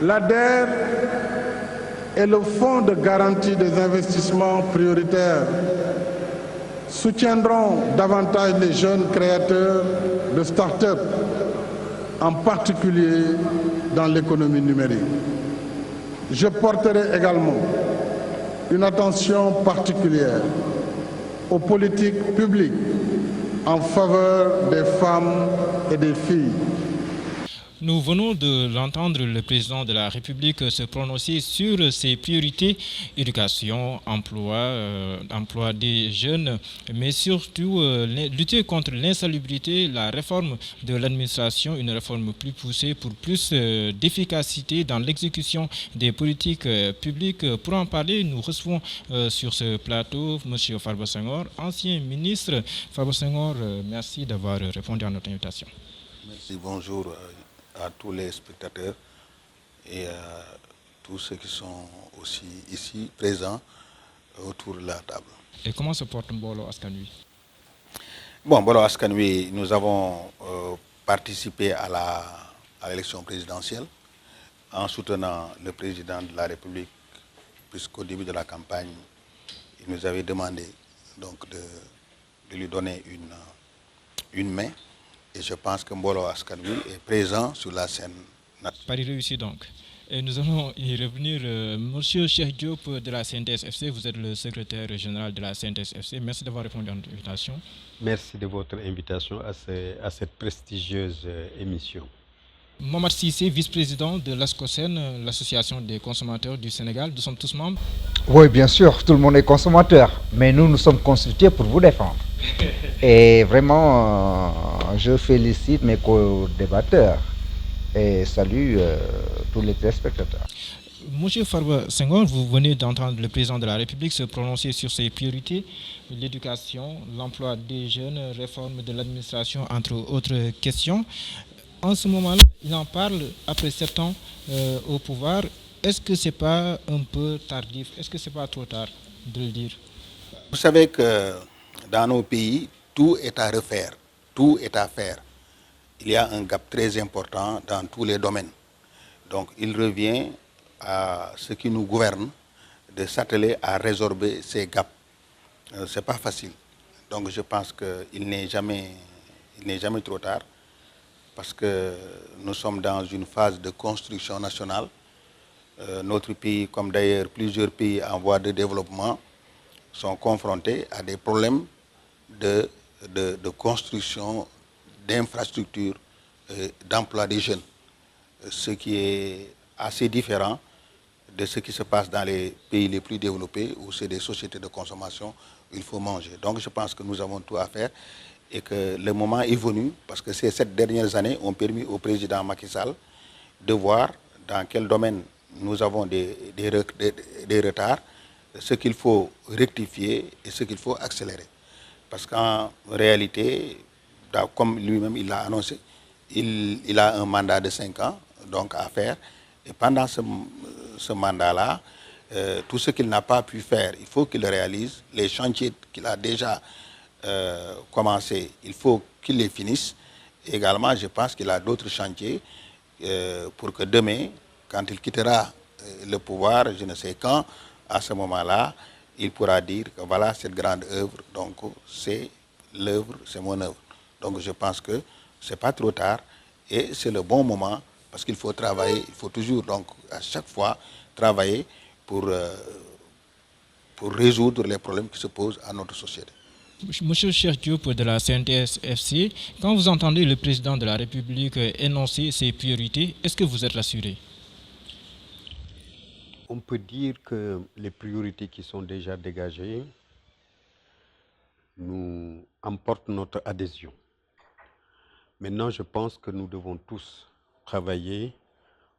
L'ADER et le Fonds de garantie des investissements prioritaires soutiendront davantage les jeunes créateurs de start-up, en particulier dans l'économie numérique. Je porterai également une attention particulière aux politiques publiques en faveur des femmes et des filles. Nous venons de l'entendre, le président de la République se prononcer sur ses priorités, éducation, emploi des jeunes, mais surtout lutter contre l'insalubrité, la réforme de l'administration, une réforme plus poussée pour plus d'efficacité dans l'exécution des politiques publiques. Pour en parler, nous recevons sur ce plateau M. Farba Senghor, ancien ministre. Farba Senghor, merci d'avoir répondu à notre invitation. Merci, bonjour à tous les spectateurs et à tous ceux qui sont aussi ici présents autour de la table. Et comment se porte Mbolo Askan Wi? Bon, Mbolo Askan Wi, nous avons participé à l'élection présidentielle en soutenant le président de la République, puisqu'au début de la campagne, il nous avait demandé donc de lui donner une main. Et je pense que Mbolo Askan Wi est présent sur la scène nationale. Paris réussi donc. Et nous allons y revenir. Monsieur Cheikh Diop de la CNTS-FC, vous êtes le secrétaire général de la CNTS-FC. Merci d'avoir répondu à notre invitation. Merci de votre invitation à cette prestigieuse émission. Mohamed Sissé, vice-président de l'ASCOSEN, l'association des consommateurs du Sénégal. Nous sommes tous membres. Oui, bien sûr, tout le monde est consommateur, mais nous sommes consultés pour vous défendre. Et vraiment, je félicite mes co-débatteurs et salue tous les téléspectateurs. Monsieur Farba Senghor, vous venez d'entendre le président de la République se prononcer sur ses priorités, l'éducation, l'emploi des jeunes, réforme de l'administration, entre autres questions. En ce moment-là, Il en parle après 7 ans au pouvoir. Est-ce que ce n'est pas un peu tardif? Est-ce que ce n'est pas trop tard de le dire? Vous savez que dans nos pays, tout est à refaire, tout est à faire. Il y a un gap très important dans tous les domaines. Donc il revient à ceux qui nous gouvernent de s'atteler à résorber ces gaps. Ce n'est pas facile. Donc je pense qu'il n'est jamais trop tard parce que nous sommes dans une phase de construction nationale. Notre pays, comme d'ailleurs plusieurs pays en voie de développement, sont confrontés à des problèmes de construction, d'infrastructures, d'emploi des jeunes, ce qui est assez différent de ce qui se passe dans les pays les plus développés où c'est des sociétés de consommation où il faut manger. Donc je pense que nous avons tout à faire et que le moment est venu parce que ces 7 dernières années ont permis au président Macky Sall de voir dans quel domaine nous avons des retards, ce qu'il faut rectifier et ce qu'il faut accélérer. Parce qu'en réalité, comme lui-même il l'a annoncé, il a un mandat de 5 ans donc à faire. Et pendant ce mandat-là, tout ce qu'il n'a pas pu faire, il faut qu'il le réalise. Les chantiers qu'il a déjà commencé, il faut qu'il les finisse. Et également, je pense qu'il a d'autres chantiers pour que demain, quand il quittera le pouvoir, je ne sais quand, à ce moment-là, il pourra dire que voilà cette grande œuvre, donc c'est l'œuvre, c'est mon œuvre. Donc je pense que ce n'est pas trop tard et c'est le bon moment parce qu'il faut travailler, il faut toujours donc à chaque fois travailler pour résoudre les problèmes qui se posent à notre société. Monsieur Cheikh Diop de la CNTS-FC, quand vous entendez le président de la République énoncer ses priorités, est-ce que vous êtes rassuré? On peut dire que les priorités qui sont déjà dégagées nous emportent notre adhésion. Maintenant, je pense que nous devons tous travailler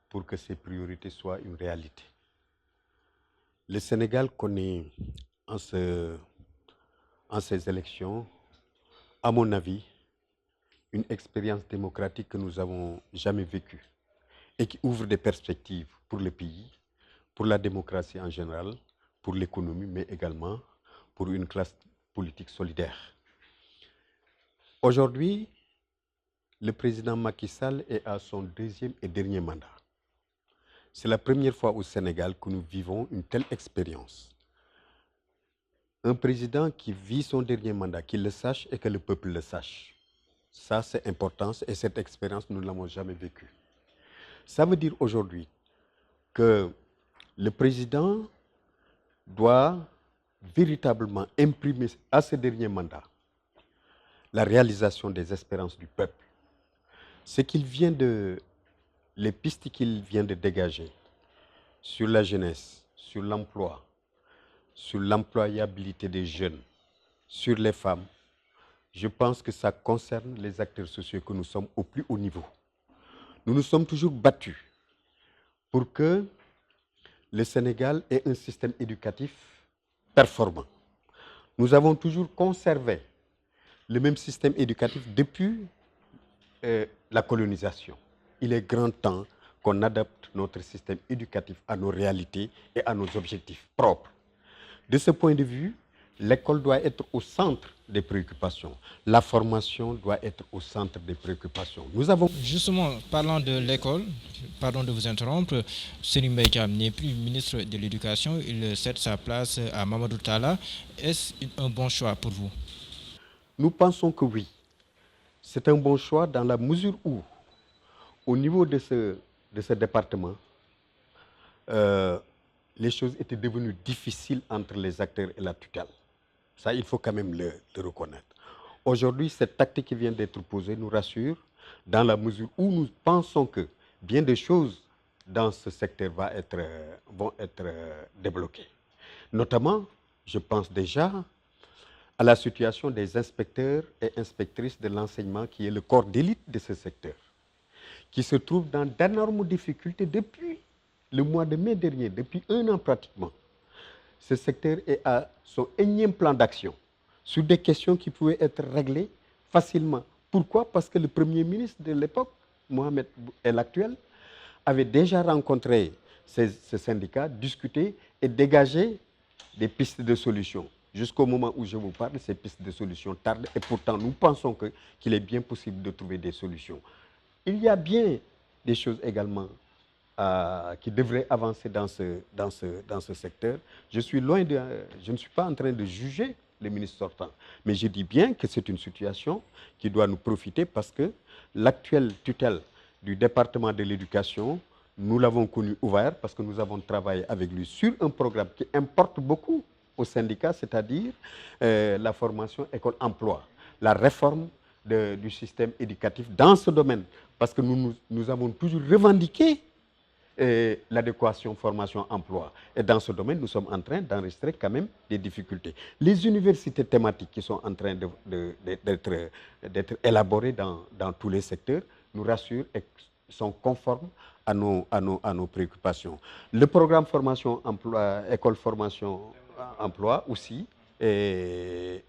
pour que ces priorités soient une réalité. Le Sénégal connaît en ces élections, à mon avis, une expérience démocratique que nous n'avons jamais vécue et qui ouvre des perspectives pour le pays, pour la démocratie en général, pour l'économie, mais également pour une classe politique solidaire. Aujourd'hui, le président Macky Sall est à son 2e et dernier mandat. C'est la première fois au Sénégal que nous vivons une telle expérience. Un président qui vit son dernier mandat, qu'il le sache et que le peuple le sache. Ça, c'est important et cette expérience, nous ne l'avons jamais vécue. Ça veut dire aujourd'hui que le président doit véritablement imprimer à ce dernier mandat la réalisation des espérances du peuple. Les pistes qu'il vient de dégager sur la jeunesse, sur l'emploi, sur l'employabilité des jeunes, sur les femmes, je pense que ça concerne les acteurs sociaux que nous sommes au plus haut niveau. Nous nous sommes toujours battus pour que le Sénégal ait un système éducatif performant. Nous avons toujours conservé le même système éducatif depuis la colonisation. Il est grand temps qu'on adapte notre système éducatif à nos réalités et à nos objectifs propres. De ce point de vue, l'école doit être au centre des préoccupations. La formation doit être au centre des préoccupations. Nous avons... Justement, parlant de l'école, pardon de vous interrompre, Serigne Mbaye Thiam n'est plus ministre de l'Éducation, il cède sa place à Mamadou Talla. Est-ce un bon choix pour vous? Nous pensons que oui. C'est un bon choix dans la mesure où, au niveau de ce département, les choses étaient devenues difficiles entre les acteurs et la tutelle. Ça, il faut quand même le reconnaître. Aujourd'hui, cette tactique qui vient d'être posée nous rassure dans la mesure où nous pensons que bien des choses dans ce secteur vont être débloquées. Notamment, je pense déjà à la situation des inspecteurs et inspectrices de l'enseignement qui est le corps d'élite de ce secteur, qui se trouve dans d'énormes difficultés depuis le mois de mai dernier, depuis 1 an pratiquement. Ce secteur est à son énième plan d'action sur des questions qui pouvaient être réglées facilement. Pourquoi? Parce que le Premier ministre de l'époque Mohamed El Actuel, avait déjà rencontré ce syndicat, discuté et dégagé des pistes de solutions. Jusqu'au moment où je vous parle, ces pistes de solutions tardent et pourtant nous pensons qu'il est bien possible de trouver des solutions. Il y a bien des choses également qui devraient avancer dans ce secteur. Je ne suis pas en train de juger le ministre sortant, mais je dis bien que c'est une situation qui doit nous profiter parce que l'actuelle tutelle du département de l'éducation, nous l'avons connu ouvert parce que nous avons travaillé avec lui sur un programme qui importe beaucoup au syndicat, c'est-à-dire la formation école-emploi, la réforme du système éducatif dans ce domaine. Parce que nous avons toujours revendiqué l'adéquation formation-emploi. Et dans ce domaine, nous sommes en train d'enregistrer quand même des difficultés. Les universités thématiques qui sont en train d'être élaborées dans tous les secteurs nous rassurent et sont conformes à nos préoccupations. Le programme formation-emploi, école formation-emploi aussi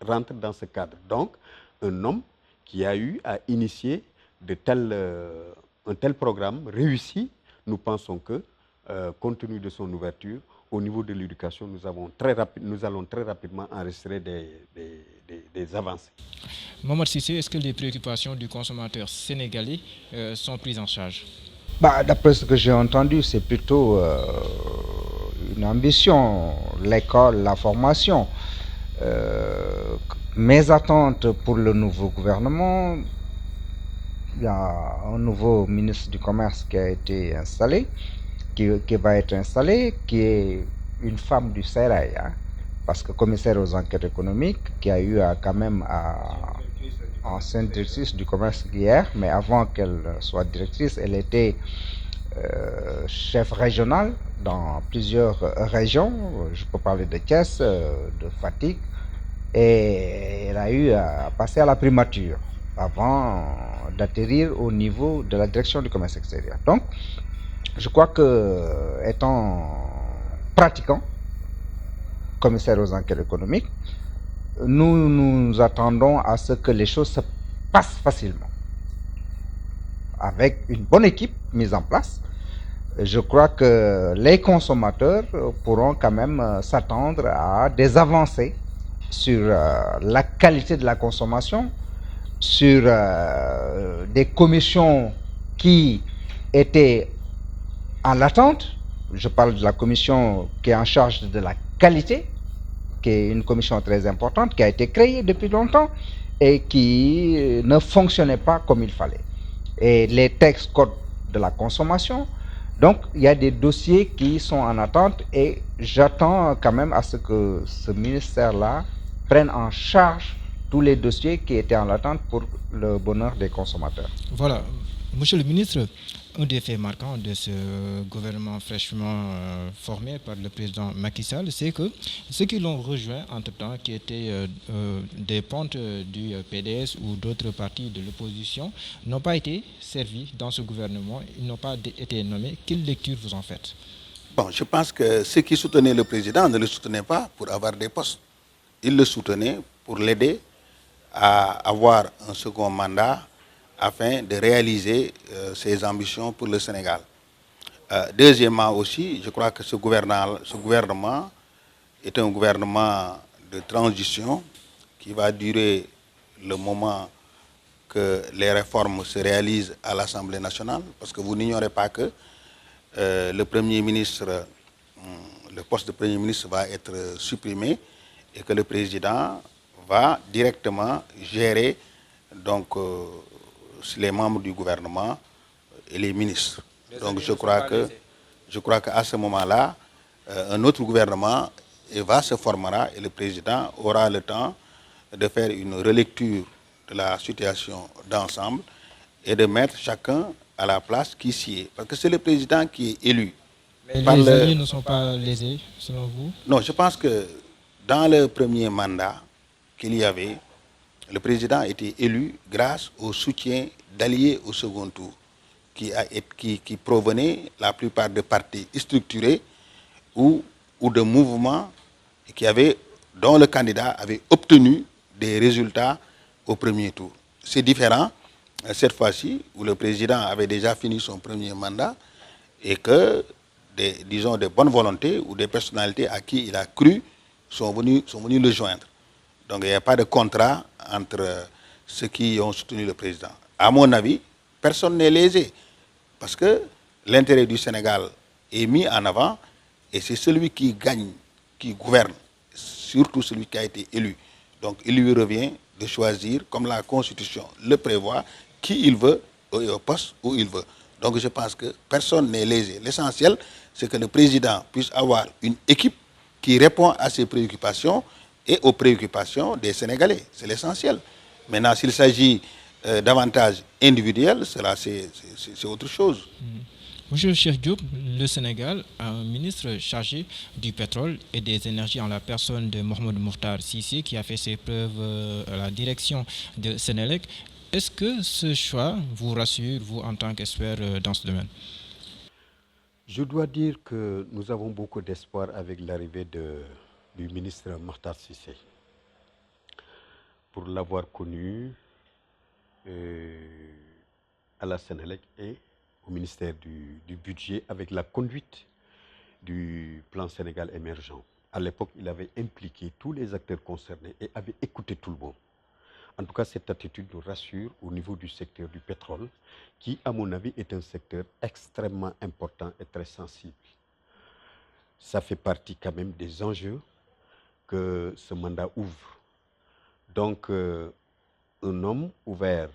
rentre dans ce cadre. Donc, un homme qui a eu à initier un tel programme réussi, nous pensons que, compte tenu de son ouverture, au niveau de l'éducation, nous allons très rapidement enregistrer des avancées. Mohamed Cissé, est-ce que les préoccupations du consommateur sénégalais sont prises en charge? D'après ce que j'ai entendu, c'est plutôt une ambition, l'école, la formation. Mes attentes pour le nouveau gouvernement, il y a un nouveau ministre du Commerce qui a été installé, qui va être installé, qui est une femme du Sérail, parce que commissaire aux enquêtes économiques, qui a eu quand même ancienne directrice du commerce hier, mais avant qu'elle soit directrice, elle était chef régional dans plusieurs régions. Je peux parler de Thiès, de Fatick, et elle a eu à passer à la primature avant d'atterrir au niveau de la direction du commerce extérieur. Donc, je crois que, étant pratiquant, commissaire aux enquêtes économiques, nous attendons à ce que les choses se passent facilement. Avec une bonne équipe mise en place, je crois que les consommateurs pourront quand même s'attendre à des avancées sur la qualité de la consommation, sur des commissions qui étaient en attente. Je parle de la commission qui est en charge de la qualité, qui est une commission très importante, qui a été créée depuis longtemps et qui ne fonctionnait pas comme il fallait. Et les textes code de la consommation, donc il y a des dossiers qui sont en attente et j'attends quand même à ce que ce ministère-là prenne en charge tous les dossiers qui étaient en attente pour le bonheur des consommateurs. Voilà. Monsieur le ministre, un des faits marquants de ce gouvernement fraîchement formé par le président Macky Sall, c'est que ceux qui l'ont rejoint entre-temps, qui étaient des pontes du PDS ou d'autres partis de l'opposition, n'ont pas été servis dans ce gouvernement, ils n'ont pas été nommés. Quelle lecture vous en faites? Bon, je pense que ceux qui soutenaient le président ne le soutenaient pas pour avoir des postes. Ils le soutenaient pour l'aider à avoir un second mandat afin de réaliser ses ambitions pour le Sénégal. Deuxièmement aussi, je crois que ce gouvernement est un gouvernement de transition qui va durer le moment que les réformes se réalisent à l'Assemblée nationale, parce que vous n'ignorez pas que le Premier ministre, le poste de Premier ministre va être supprimé et que le président va directement gérer donc les membres du gouvernement et les ministres. Donc je crois qu'à ce moment-là, un autre gouvernement se formera et le président aura le temps de faire une relecture de la situation d'ensemble et de mettre chacun à la place qui s'y est. Parce que c'est le président qui est élu. Mais les alliés ne sont pas lésés, selon vous? Non, je pense que dans le premier mandat qu'il y avait, le président a été élu grâce au soutien d'alliés au second tour, qui provenaient la plupart de partis structurés ou de mouvements dont le candidat avait obtenu des résultats au premier tour. C'est différent cette fois-ci, où le président avait déjà fini son premier mandat et que, disons, des bonnes volontés ou des personnalités à qui il a cru sont venus le joindre. Donc il n'y a pas de contrat entre ceux qui ont soutenu le président. À mon avis, personne n'est lésé parce que l'intérêt du Sénégal est mis en avant et c'est celui qui gagne, qui gouverne, surtout celui qui a été élu. Donc il lui revient de choisir, comme la Constitution le prévoit, qui il veut et au poste où il veut. Donc je pense que personne n'est lésé. L'essentiel, c'est que le président puisse avoir une équipe qui répond à ses préoccupations et aux préoccupations des Sénégalais. C'est l'essentiel. Maintenant, s'il s'agit d'avantages individuels, cela c'est autre chose. Monsieur Cheikh Diop, le Sénégal a un ministre chargé du pétrole et des énergies en la personne de Mohamed Mokhtar Cissé qui a fait ses preuves à la direction de Sénélec. Est-ce que ce choix vous rassure, vous, en tant qu'expert dans ce domaine? Je dois dire que nous avons beaucoup d'espoir avec l'arrivée du ministre Mokhtar Cissé. Pour l'avoir connu à la Sénélec et au ministère du Budget avec la conduite du plan Sénégal émergent. À l'époque, il avait impliqué tous les acteurs concernés et avait écouté tout le monde. En tout cas, cette attitude nous rassure au niveau du secteur du pétrole, qui, à mon avis, est un secteur extrêmement important et très sensible. Ça fait partie quand même des enjeux que ce mandat ouvre. Donc, un homme ouvert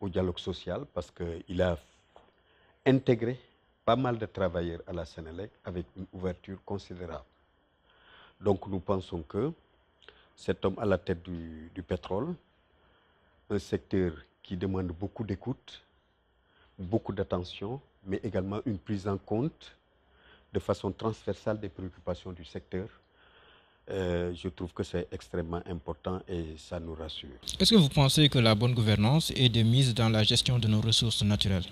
au dialogue social, parce qu'il a intégré pas mal de travailleurs à la Sénélec avec une ouverture considérable. Donc, nous pensons que cet homme à la tête du pétrole, un secteur qui demande beaucoup d'écoute, beaucoup d'attention, mais également une prise en compte de façon transversale des préoccupations du secteur. Je trouve que c'est extrêmement important et ça nous rassure. Est-ce que vous pensez que la bonne gouvernance est de mise dans la gestion de nos ressources naturelles?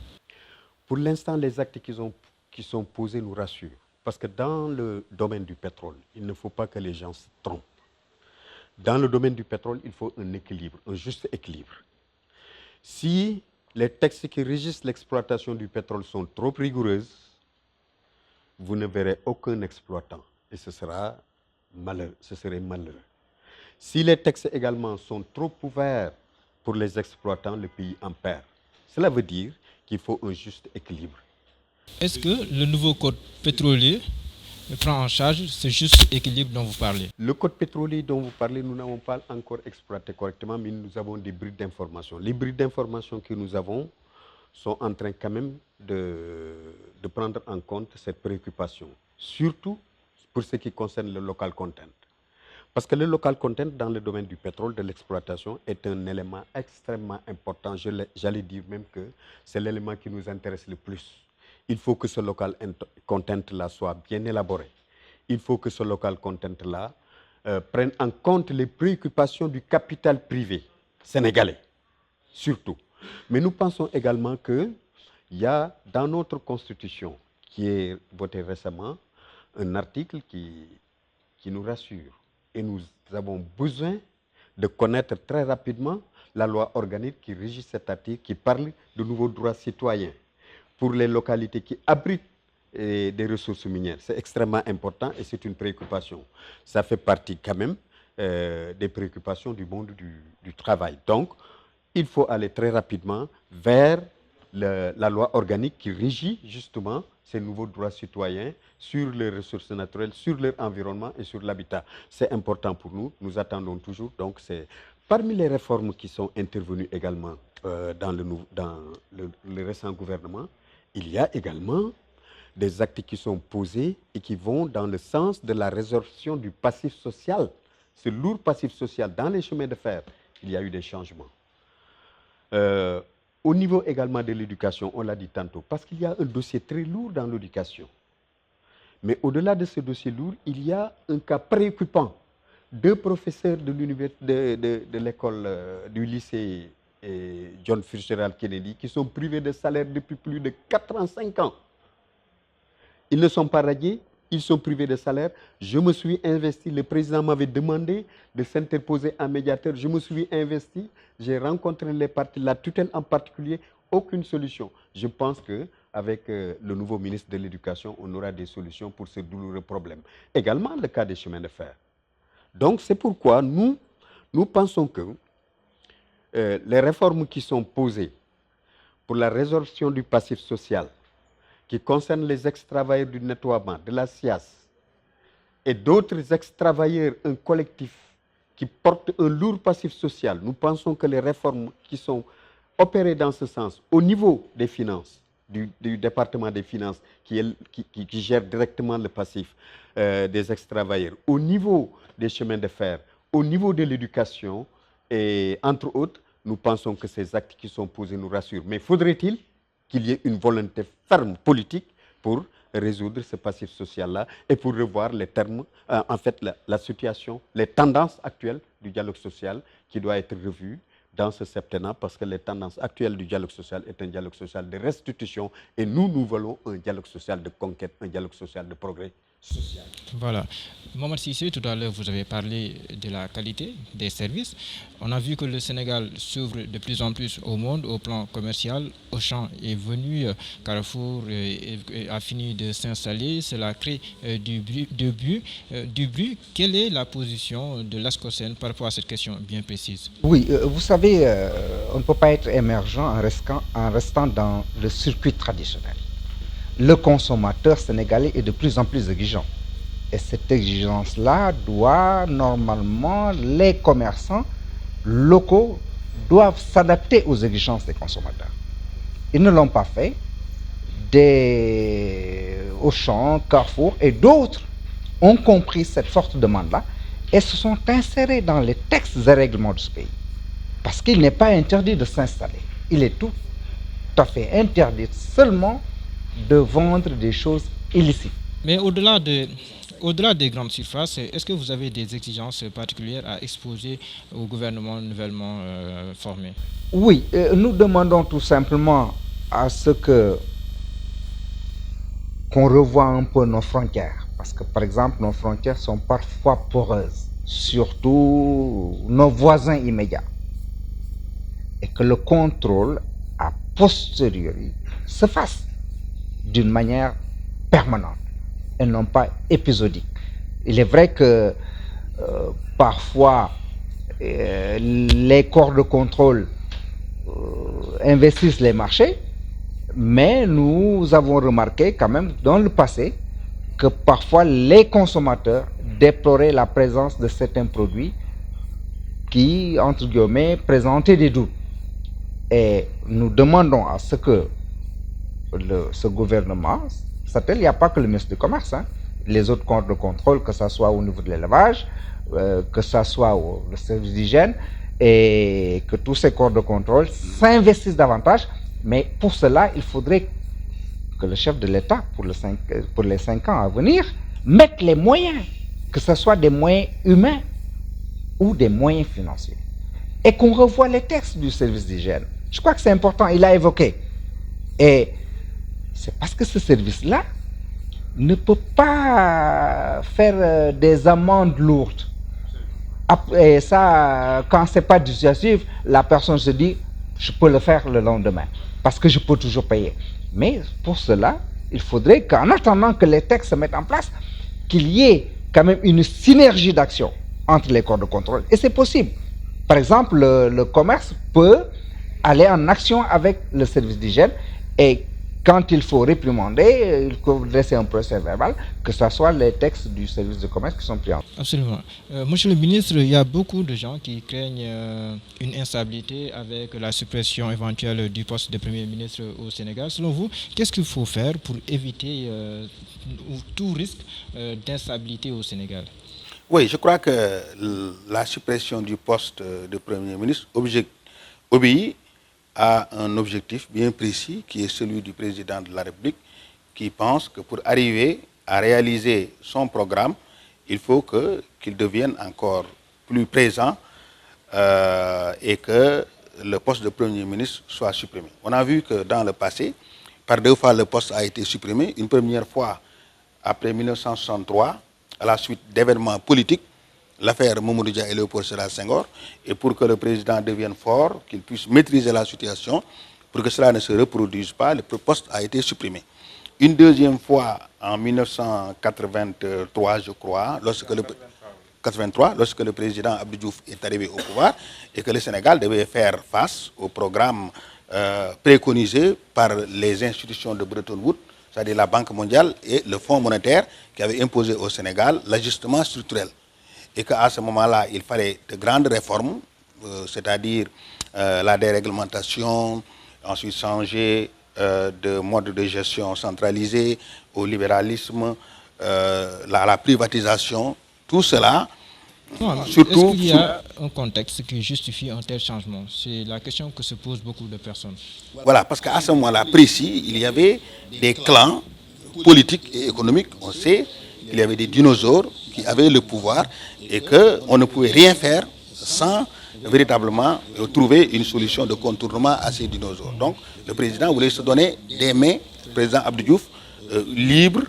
Pour l'instant, les actes qui sont posés nous rassurent. Parce que dans le domaine du pétrole, il ne faut pas que les gens se trompent. Dans le domaine du pétrole, il faut un équilibre, un juste équilibre. Si les textes qui régissent l'exploitation du pétrole sont trop rigoureux, vous ne verrez aucun exploitant et ce serait malheureux. Si les textes également sont trop ouverts pour les exploitants, le pays en perd. Cela veut dire qu'il faut un juste équilibre. Est-ce que le nouveau code pétrolier prend en charge ce juste équilibre dont vous parlez? Le code pétrolier dont vous parlez, nous n'avons pas encore exploité correctement, mais nous avons des bribes d'informations. Les bribes d'informations que nous avons sont en train quand même de prendre en compte cette préoccupation, surtout pour ce qui concerne le local content. Parce que le local content dans le domaine du pétrole, de l'exploitation, est un élément extrêmement important. J'allais dire même que c'est l'élément qui nous intéresse le plus. Il faut que ce local content-là soit bien élaboré. Il faut que ce local content-là prenne en compte les préoccupations du capital privé sénégalais, surtout. Mais nous pensons également qu'il y a dans notre constitution, qui est votée récemment, un article qui nous rassure. Et nous avons besoin de connaître très rapidement la loi organique qui régit cet article, qui parle de nouveaux droits citoyens pour les localités qui abritent des ressources minières. C'est extrêmement important et c'est une préoccupation. Ça fait partie quand même des préoccupations du monde du travail. Donc, il faut aller très rapidement vers la loi organique qui régit justement ces nouveaux droits citoyens sur les ressources naturelles, sur leur environnement et sur l'habitat. C'est important pour nous, nous attendons toujours. Donc, c'est parmi les réformes qui sont intervenues également dans le récent gouvernement, il y a également des actes qui sont posés et qui vont dans le sens de la résorption du passif social. Ce lourd passif social dans les chemins de fer, il y a eu des changements. Au niveau également de l'éducation, on l'a dit tantôt, parce qu'il y a un dossier très lourd dans l'éducation. Mais au-delà de ce dossier lourd, il y a un cas préoccupant. 2 professeurs de l'école du lycée John Fitzgerald Kennedy qui sont privés de salaire depuis plus de 85 ans. Ils ne sont pas radiés, ils sont privés de salaire. Je me suis investi, le président m'avait demandé de s'interposer en médiateur. Je me suis investi, j'ai rencontré les partis, la tutelle en particulier, aucune solution. Je pense qu'avec le nouveau ministre de l'Éducation, on aura des solutions pour ce douloureux problème. Également le cas des chemins de fer. Donc c'est pourquoi nous pensons que les réformes qui sont posées pour la résorption du passif social, qui concernent les ex-travailleurs du nettoiement, de la SIAS, et d'autres ex-travailleurs, un collectif qui porte un lourd passif social, nous pensons que les réformes qui sont opérées dans ce sens, au niveau des finances, du département des finances, qui gère directement le passif des ex-travailleurs, au niveau des chemins de fer, au niveau de l'éducation, et entre autres, nous pensons que ces actes qui sont posés nous rassurent. Mais faudrait-il qu'il y ait une volonté ferme politique pour résoudre ce passif social-là et pour revoir les termes, en fait, la situation, les tendances actuelles du dialogue social qui doit être revue dans ce septennat, parce que les tendances actuelles du dialogue social est un dialogue social de restitution et nous voulons un dialogue social de conquête, un dialogue social de progrès social. Voilà. Mohamed Cissé, tout à l'heure, vous avez parlé de la qualité des services. On a vu que le Sénégal s'ouvre de plus en plus au monde, au plan commercial. Auchan est venu, Carrefour a fini de s'installer. Cela crée du bruit. Quelle est la position de l'ASCOSEN par rapport à cette question bien précise? Oui, vous savez, on ne peut pas être émergent en restant dans le circuit traditionnel. Le consommateur sénégalais est de plus en plus exigeant. Et cette exigence-là doit, normalement, les commerçants locaux doivent s'adapter aux exigences des consommateurs. Ils ne l'ont pas fait. Des Auchan, Carrefour et d'autres ont compris cette forte demande-là et se sont insérés dans les textes et règlements de ce pays. Parce qu'il n'est pas interdit de s'installer. Il est tout à fait interdit seulement de vendre des choses illicites. Mais au-delà des grandes surfaces, est-ce que vous avez des exigences particulières à exposer au gouvernement nouvellement formé? Oui, nous demandons tout simplement à ce qu'on revoie un peu nos frontières. Parce que, par exemple, nos frontières sont parfois poreuses, surtout nos voisins immédiats. Et que le contrôle a posteriori se fasse d'une manière permanente et non pas épisodique. Il est vrai que parfois les corps de contrôle investissent les marchés, mais nous avons remarqué quand même dans le passé que parfois les consommateurs déploraient la présence de certains produits qui, entre guillemets, présentaient des doutes. Et nous demandons à ce que ce gouvernement, il n'y a pas que le ministre du Commerce, hein, les autres corps de contrôle, que ce soit au niveau de l'élevage, que ce soit au service d'hygiène, et que tous ces corps de contrôle s'investissent davantage. Mais pour cela, il faudrait que le chef de l'État, pour les 5 ans à venir, mette les moyens, que ce soit des moyens humains ou des moyens financiers. Et qu'on revoie les textes du service d'hygiène. Je crois que c'est important, il a évoqué. Et c'est parce que ce service-là ne peut pas faire des amendes lourdes. Et ça, quand ce n'est pas dissuasif, la personne se dit, je peux le faire le lendemain, parce que je peux toujours payer. Mais pour cela, il faudrait qu'en attendant que les textes se mettent en place, qu'il y ait quand même une synergie d'action entre les corps de contrôle. Et c'est possible. Par exemple, le commerce peut aller en action avec le service d'hygiène et quand il faut réprimander, il faut dresser un procès verbal, que ce soit les textes du service de commerce qui sont pris en compte. Absolument. Monsieur le ministre, il y a beaucoup de gens qui craignent une instabilité avec la suppression éventuelle du poste de Premier ministre au Sénégal. Selon vous, qu'est-ce qu'il faut faire pour éviter tout risque d'instabilité au Sénégal? Oui, je crois que la suppression du poste de Premier ministre obéit à un objectif bien précis qui est celui du président de la République qui pense que pour arriver à réaliser son programme, il faut qu'il devienne encore plus présent et que le poste de Premier ministre soit supprimé. On a vu que dans le passé, par 2 fois le poste a été supprimé. Une première fois après 1963, à la suite d'événements politiques, l'affaire Mamadou Dia et Léopold Sédar Senghor, et pour que le président devienne fort, qu'il puisse maîtriser la situation, pour que cela ne se reproduise pas, le poste a été supprimé. Une deuxième fois, en 1983, je crois, lorsque le président Abdou Diouf est arrivé au pouvoir et que le Sénégal devait faire face au programme préconisé par les institutions de Bretton Woods, c'est-à-dire la Banque mondiale et le Fonds monétaire qui avaient imposé au Sénégal l'ajustement structurel. Et qu'à ce moment-là, il fallait de grandes réformes, c'est-à-dire la déréglementation, ensuite changer de mode de gestion centralisé au libéralisme, la privatisation, tout cela. Surtout, est-ce qu'il y a un contexte qui justifie un tel changement? C'est la question que se posent beaucoup de personnes. Voilà, parce qu'à ce moment-là précis, il y avait des clans politiques et économiques. On sait qu'il y avait des dinosaures qui avaient le pouvoir et qu'on ne pouvait rien faire sans véritablement trouver une solution de contournement à ces dinosaures. Donc, le président voulait se donner des mains, le président Abdou Diouf, libre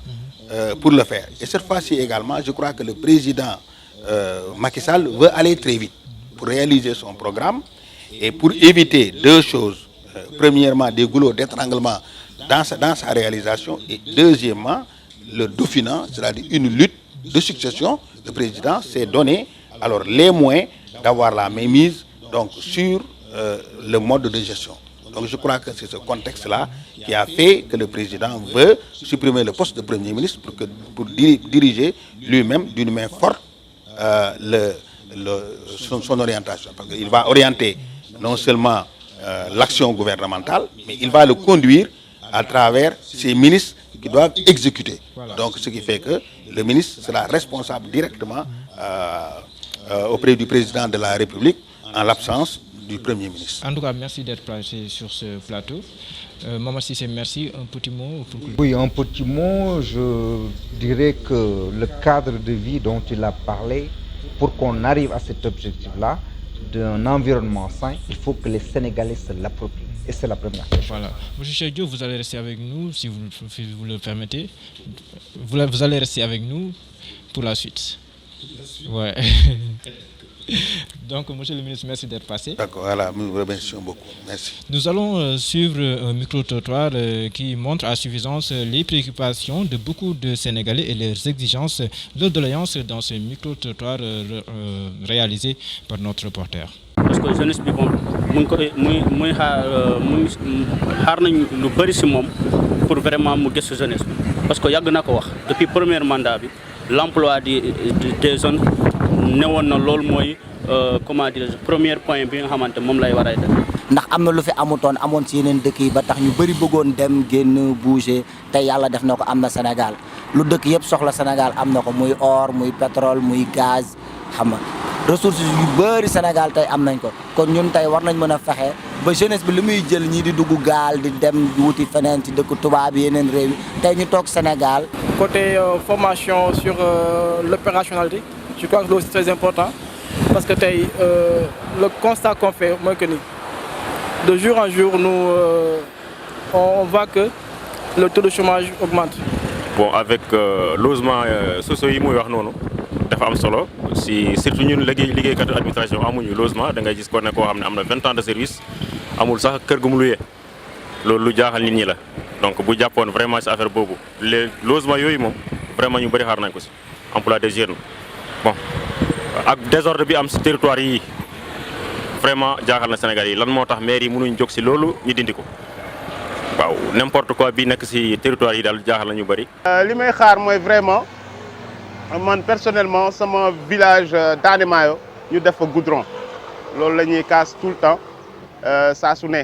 pour le faire. Et cette fois-ci également, je crois que le président Macky Sall veut aller très vite pour réaliser son programme et pour éviter deux choses. Premièrement, des goulots d'étranglement dans sa réalisation et deuxièmement, le dauphinat, c'est-à-dire une lutte de succession. Le président s'est donné alors les moyens d'avoir la mainmise donc, sur le mode de gestion. Donc je crois que c'est ce contexte-là qui a fait que le président veut supprimer le poste de Premier ministre pour diriger lui-même d'une main forte son orientation. Parce qu'il va orienter non seulement l'action gouvernementale, mais il va le conduire à travers ses ministres qui doivent exécuter. Voilà. Donc ce qui fait que le ministre sera responsable directement auprès du président de la République en l'absence du Premier ministre. En tout cas, merci d'être placé sur ce plateau. Maman Cissé, merci. Un petit mot pour... Oui, un petit mot. Je dirais que le cadre de vie dont il a parlé, pour qu'on arrive à cet objectif-là, d'un environnement sain, il faut que les Sénégalais se l'approprient. Et c'est la première chose. Voilà. Monsieur Cheikh, vous allez rester avec nous, si vous le permettez. Vous allez rester avec nous pour la suite. Ouais. Donc, monsieur le ministre, merci d'être passé. D'accord, voilà, nous vous remercions beaucoup. Merci. Nous allons suivre un micro-trottoir qui montre à suffisance les préoccupations de beaucoup de Sénégalais et leurs exigences de doléances dans ce micro-trottoir réalisé par notre reporter. Parce que jeunesse bi moom muy xaar nañ lu bëri si moom pour vraiment mu gëstu jeunesse bi parce que yàgg na ko wax depuis premier mandat bi l'emploi des jeunes newoon na loolu mooy comment dire premier point bi nga xamante moom lay war a def. ndax am na lu fi amoon ci yeneen dëkk yi ba tax ñu bëri bëggoon dem génn bouger te yàlla def na ko am na Sénégal lu dëkk yëpp soxla Sénégal am na ko muy or muy pétrole muy gaz xam nga ressources yu bëri Sénégal tey am nañ ko kon ñun tey war nañ mën a fexe ba jeunesse bi li muy jël ñii di dugg gaal di dem wuti feneen ci dëkk tubaab yi yeneen réew yi tey ñu toog Sénégal. Côté formation sur l'opérationnalité, je crois que c'est très important parce que le constat qu'on fait, moi que de jour en jour, nous on voit que le taux de chômage augmente. Bon, avec logement sociaux yi muy wax noonu dafa am solo si surtout ñun liggéeykatu administration amuñu logement da ngay gis ko ne koo xam ne am na 20 ans de service amul sax kër gu mu luyee loolu lu jaaxal nit ñi la donc bu jàppoon vraiment si affaire boobu les logements yooyu moom vraiment ñu bëri xaar nañ ko si emploi des jeunes bon ak désordre bi am si territoire yi vraiment jaaxal na Sénégal yi lan moo tax maire yi mënuñ jóg si loolu ñu dindi ko waaw n'importe quoi bi nekk si territoire yi daal jaaxal na ñu bëri. li may xaar mooy vraiment man personnellement sama village Danemaayo ñu def fa goudron loolu la ñuy casse tout le temps saa su ne.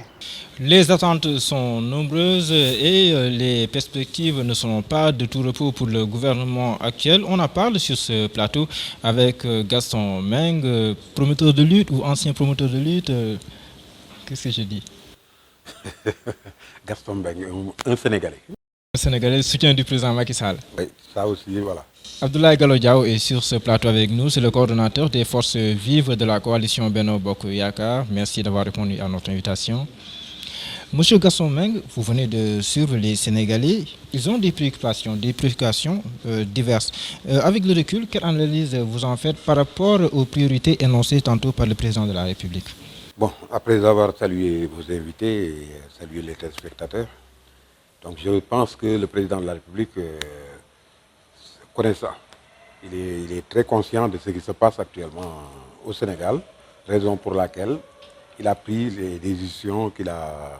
Les attentes sont nombreuses et les perspectives ne sont pas de tout repos pour le gouvernement actuel. On en parle sur ce plateau avec Gaston Meng, promoteur de lutte ou ancien promoteur de lutte. Qu'est-ce que je dis? Gaston Meng, un Sénégalais. Un Sénégalais, soutien du président Macky Sall. Oui, ça aussi, voilà. Abdoulaye Gallo Diaw est sur ce plateau avec nous, c'est le coordonnateur des forces vives de la coalition Benno Bokk Yakaar. Merci d'avoir répondu à notre invitation. Monsieur Gaston Meng, vous venez de suivre les Sénégalais. Ils ont des préoccupations diverses. Avec le recul, quelle analyse vous en faites par rapport aux priorités énoncées tantôt par le président de la République? Bon, après avoir salué vos invités et salué les téléspectateurs, donc je pense que le président de la République connaît ça. Il est très conscient de ce qui se passe actuellement au Sénégal, raison pour laquelle il a pris les décisions qu'il a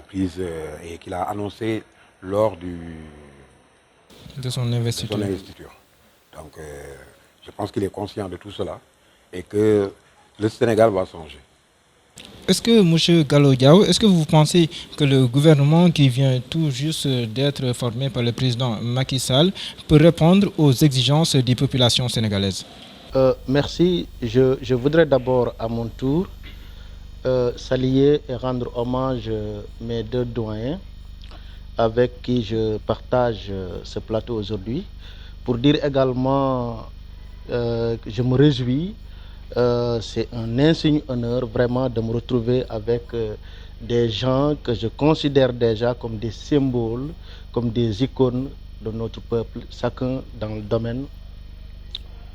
prises et qu'il a annoncées lors de son investiture. Donc je pense qu'il est conscient de tout cela et que le Sénégal va changer. Est-ce que, M. Gallo Diao, est-ce que vous pensez que le gouvernement qui vient tout juste d'être formé par le président Macky Sall peut répondre aux exigences des populations sénégalaises? Merci. Je voudrais d'abord à mon tour saluer et rendre hommage mes deux doyens avec qui je partage ce plateau aujourd'hui, pour dire également que je me réjouis. C'est un insigne honneur vraiment de me retrouver avec des gens que je considère déjà comme des symboles, comme des icônes de notre peuple, chacun dans le domaine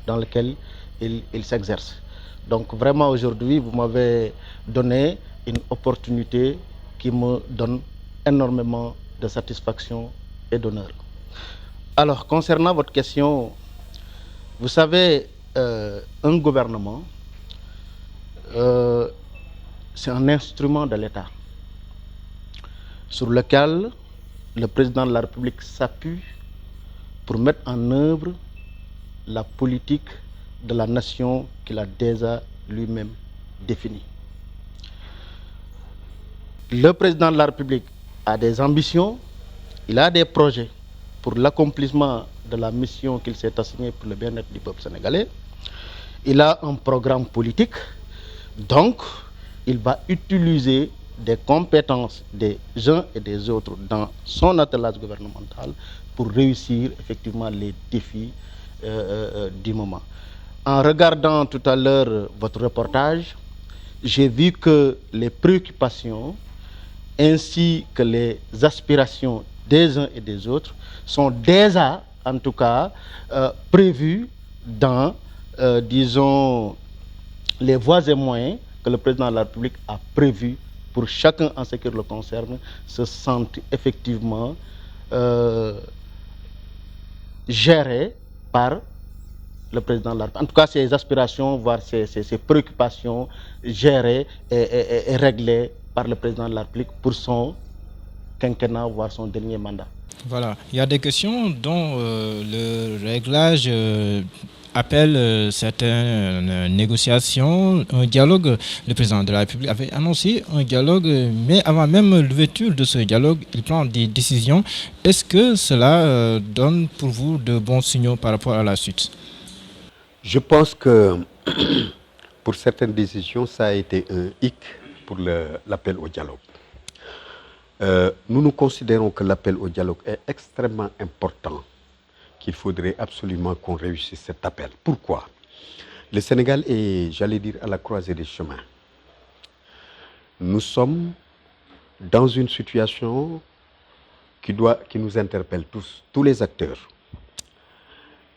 dans lequel il s'exerce. Donc vraiment aujourd'hui, vous m'avez donné une opportunité qui me donne énormément de satisfaction et d'honneur. Alors, concernant votre question, vous savez, un gouvernement, c'est un instrument de l'État sur lequel le président de la République s'appuie pour mettre en œuvre la politique de la nation qu'il a déjà lui-même définie. Le président de la République a des ambitions, il a des projets pour l'accomplissement de la mission qu'il s'est assignée pour le bien-être du peuple sénégalais. Il a un programme politique, donc il va utiliser des compétences des uns et des autres dans son attelage gouvernemental pour réussir effectivement les défis du moment. En regardant tout à l'heure votre reportage, j'ai vu que les préoccupations ainsi que les aspirations des uns et des autres sont déjà, en tout cas, prévues dans, disons, les voies et moyens que le président de la République a prévus pour chacun en ce qui le concerne, se sentent effectivement gérés par le président de la République. En tout cas, ses aspirations, voire ses préoccupations gérées et réglées par le président de la République pour son quinquennat, voire son dernier mandat. Voilà, il y a des questions dont le réglage appelle certaines négociations, un dialogue. Le président de la République avait annoncé un dialogue, mais avant même l'ouverture de ce dialogue, il prend des décisions. Est-ce que cela donne pour vous de bons signaux par rapport à la suite? Je pense que pour certaines décisions, ça a été un hic pour l'appel au dialogue. Nous considérons que l'appel au dialogue est extrêmement important, qu'il faudrait absolument qu'on réussisse cet appel. Pourquoi? Le Sénégal est, j'allais dire, à la croisée des chemins. Nous sommes dans une situation qui nous interpelle tous les acteurs.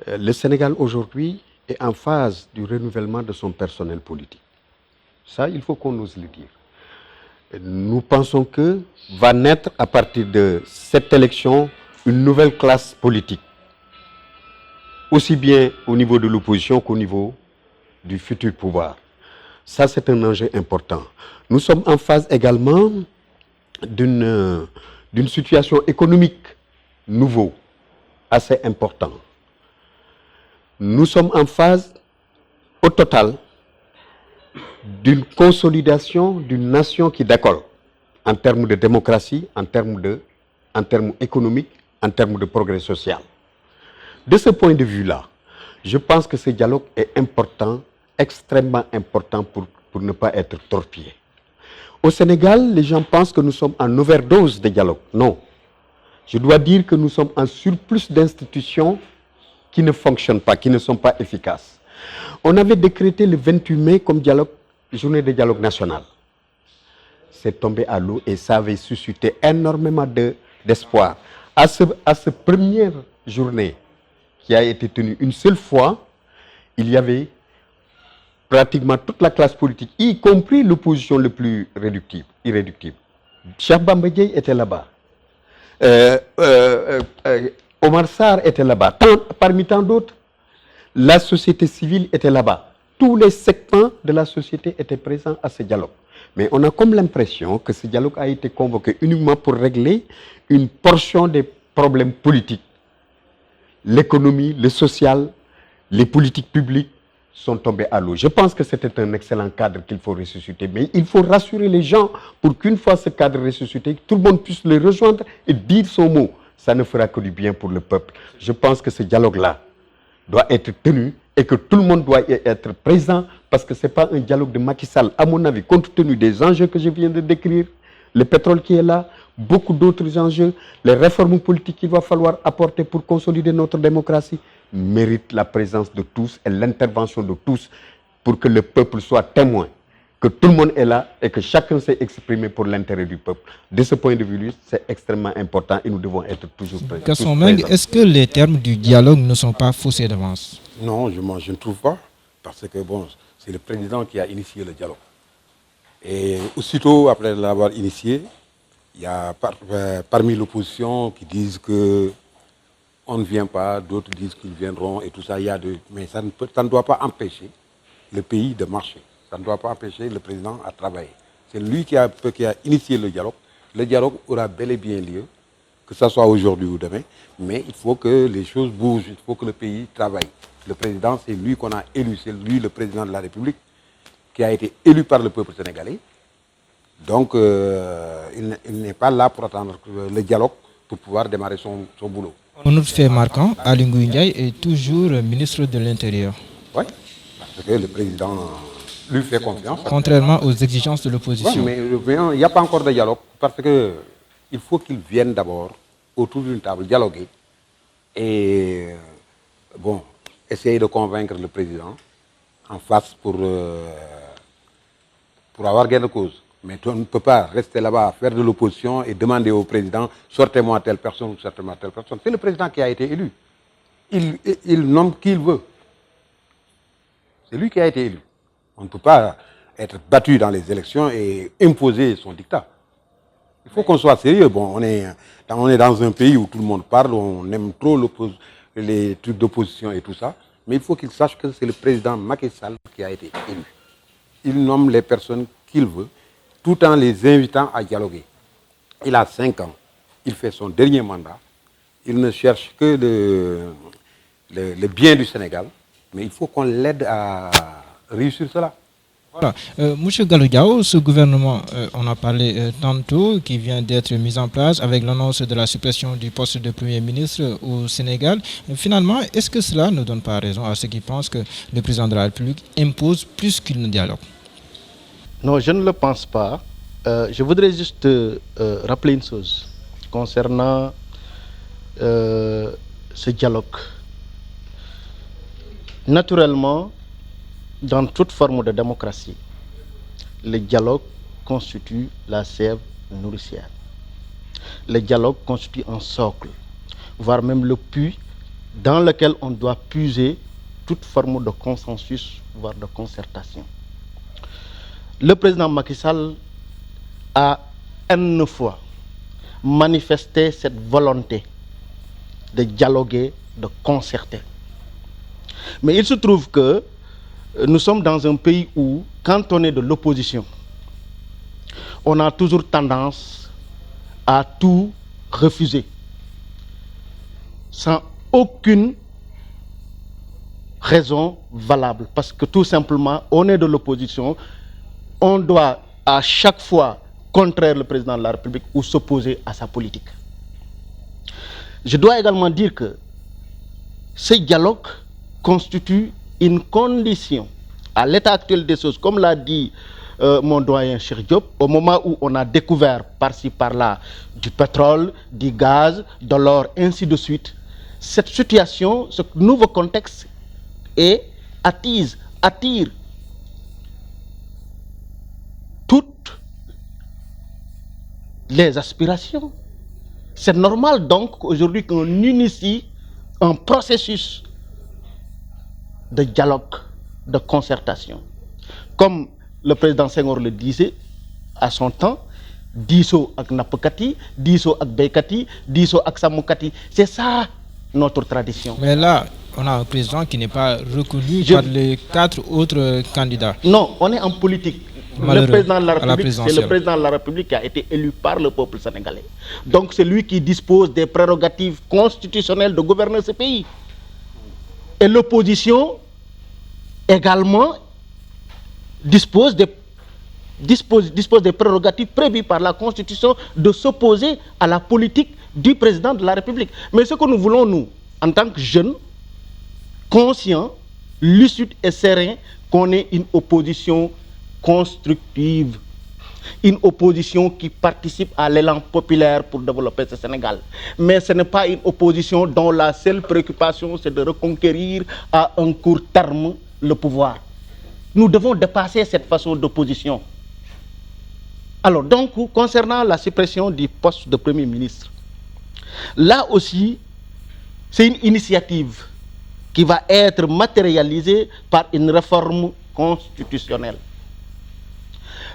Le Sénégal aujourd'hui est en phase du renouvellement de son personnel politique. Ça, il faut qu'on ose le dire. Nous pensons que va naître à partir de cette élection une nouvelle classe politique, aussi bien au niveau de l'opposition qu'au niveau du futur pouvoir. Ça, c'est un enjeu important. Nous sommes en phase également d'une situation économique nouveau, assez importante. Nous sommes en phase, au total, d'une consolidation d'une nation qui décolle en termes de démocratie, en termes économiques, en termes de progrès social. De ce point de vue-là, je pense que ce dialogue est important, extrêmement important pour ne pas être torpillé. Au Sénégal, les gens pensent que nous sommes en overdose de dialogue. Non. Je dois dire que nous sommes en surplus d'institutions qui ne fonctionnent pas, qui ne sont pas efficaces. On avait décrété le 28 mai comme journée de dialogue national. c'est tombé à l'eau et ça avait suscité énormément d'espoir. À cette première journée qui a été tenue une seule fois, il y avait pratiquement toute la classe politique, y compris l'opposition le plus irréductible. Cheikh Bamba Dièye était là-bas. Omar Sarr était là-bas. Parmi tant d'autres, la société civile était là-bas. Tous les segments de la société étaient présents à ce dialogue. Mais on a comme l'impression que ce dialogue a été convoqué uniquement pour régler une portion des problèmes politiques. L'économie, le social, les politiques publiques sont tombés à l'eau. Je pense que c'était un excellent cadre qu'il faut ressusciter. Mais il faut rassurer les gens pour qu'une fois ce cadre ressuscité, tout le monde puisse le rejoindre et dire son mot. Ça ne fera que du bien pour le peuple. Je pense que ce dialogue-là doit être tenu et que tout le monde doit y être présent parce que ce n'est pas un dialogue de Macky Sall. À mon avis, compte tenu des enjeux que je viens de décrire, le pétrole qui est là, beaucoup d'autres enjeux, les réformes politiques qu'il va falloir apporter pour consolider notre démocratie, méritent la présence de tous et l'intervention de tous pour que le peuple soit témoin, que tout le monde est là et que chacun s'est exprimé pour l'intérêt du peuple. De ce point de vue, c'est extrêmement important et nous devons être toujours présents. Gaston Mbengue, est-ce que les termes du dialogue ne sont pas faussés d'avance? Non, je ne trouve pas, parce que bon, c'est le président qui a initié le dialogue. Et aussitôt après l'avoir initié, il y a parmi l'opposition qui disent qu'on ne vient pas, d'autres disent qu'ils viendront et tout ça. Mais ça ne doit pas empêcher le pays de marcher. Ça ne doit pas empêcher le président à travailler. C'est lui qui a initié le dialogue. Le dialogue aura bel et bien lieu, que ce soit aujourd'hui ou demain. Mais il faut que les choses bougent, il faut que le pays travaille. Le président, c'est lui qu'on a élu, c'est lui le président de la République, qui a été élu par le peuple sénégalais. Donc, il n'est pas là pour attendre le dialogue pour pouvoir démarrer son boulot. Un autre fait marquant, Aly Ngouille Ndiaye est toujours ministre de l'Intérieur. Oui, parce que le président lui fait confiance. Contrairement aux exigences de l'opposition. Oui, mais il n'y a pas encore de dialogue, parce qu'il faut qu'il vienne d'abord autour d'une table dialoguer et essayer de convaincre le président en face pour avoir gain de cause. Mais on ne peut pas rester là-bas, faire de l'opposition et demander au président « sortez-moi telle personne ou sortez-moi telle personne ». C'est le président qui a été élu. Il nomme qui il veut. C'est lui qui a été élu. On ne peut pas être battu dans les élections et imposer son dictat. Il faut qu'on soit sérieux. Bon, on est dans un pays où tout le monde parle, on aime trop les trucs d'opposition et tout ça. Mais il faut qu'il sache que c'est le président Macky Sall qui a été élu. Il nomme les personnes qu'il veut, tout en les invitant à dialoguer. Il a 5 ans. Il fait son dernier mandat. Il ne cherche que le bien du Sénégal. Mais il faut qu'on l'aide à réussir cela. Voilà. Monsieur Gallo Diao, ce gouvernement, on a parlé tantôt, qui vient d'être mis en place avec l'annonce de la suppression du poste de Premier ministre au Sénégal. Finalement, est-ce que cela ne donne pas raison à ceux qui pensent que le président de la République impose plus qu'il ne dialogue? Non, je ne le pense pas. Je voudrais juste rappeler une chose concernant ce dialogue. Naturellement, dans toute forme de démocratie, le dialogue constitue la sève nourricière. Le dialogue constitue un socle, voire même le puits dans lequel on doit puiser toute forme de consensus, voire de concertation. Le président Macky Sall a une fois manifesté cette volonté de dialoguer, de concerter. Mais il se trouve que nous sommes dans un pays où, quand on est de l'opposition, on a toujours tendance à tout refuser, sans aucune raison valable. Parce que tout simplement, on est de l'opposition, on doit à chaque fois contraire le président de la République ou s'opposer à sa politique. Je dois également dire que ce dialogue constitue une condition à l'état actuel des choses, comme l'a dit mon doyen Cheikh Diop, au moment où on a découvert par-ci par-là du pétrole, du gaz, de l'or, ainsi de suite. Cette situation, ce nouveau contexte attire toute les aspirations. C'est normal donc qu'aujourd'hui qu'on initie un processus de dialogue, de concertation. Comme le président Senghor le disait à son temps, diso ak napkati, diso ak beykati, diso ak samukati. C'est ça notre tradition. Mais là, on a un président qui n'est pas reconnu par les 4 autres candidats. Non, on est en politique. Malheureux, le président de la à la République, c'est le président de la République qui a été élu par le peuple sénégalais. Donc c'est lui qui dispose des prérogatives constitutionnelles de gouverner ce pays. Et l'opposition également dispose des prérogatives prévues par la Constitution de s'opposer à la politique du président de la République. Mais ce que nous voulons, nous, en tant que jeunes, conscients, lucides et sereins, qu'on ait une opposition constructive, une opposition qui participe à l'élan populaire pour développer ce Sénégal. Mais ce n'est pas une opposition dont la seule préoccupation c'est de reconquérir à un court terme le pouvoir. Nous devons dépasser cette façon d'opposition. Alors donc, concernant la suppression du poste de Premier ministre, là aussi, c'est une initiative qui va être matérialisée par une réforme constitutionnelle.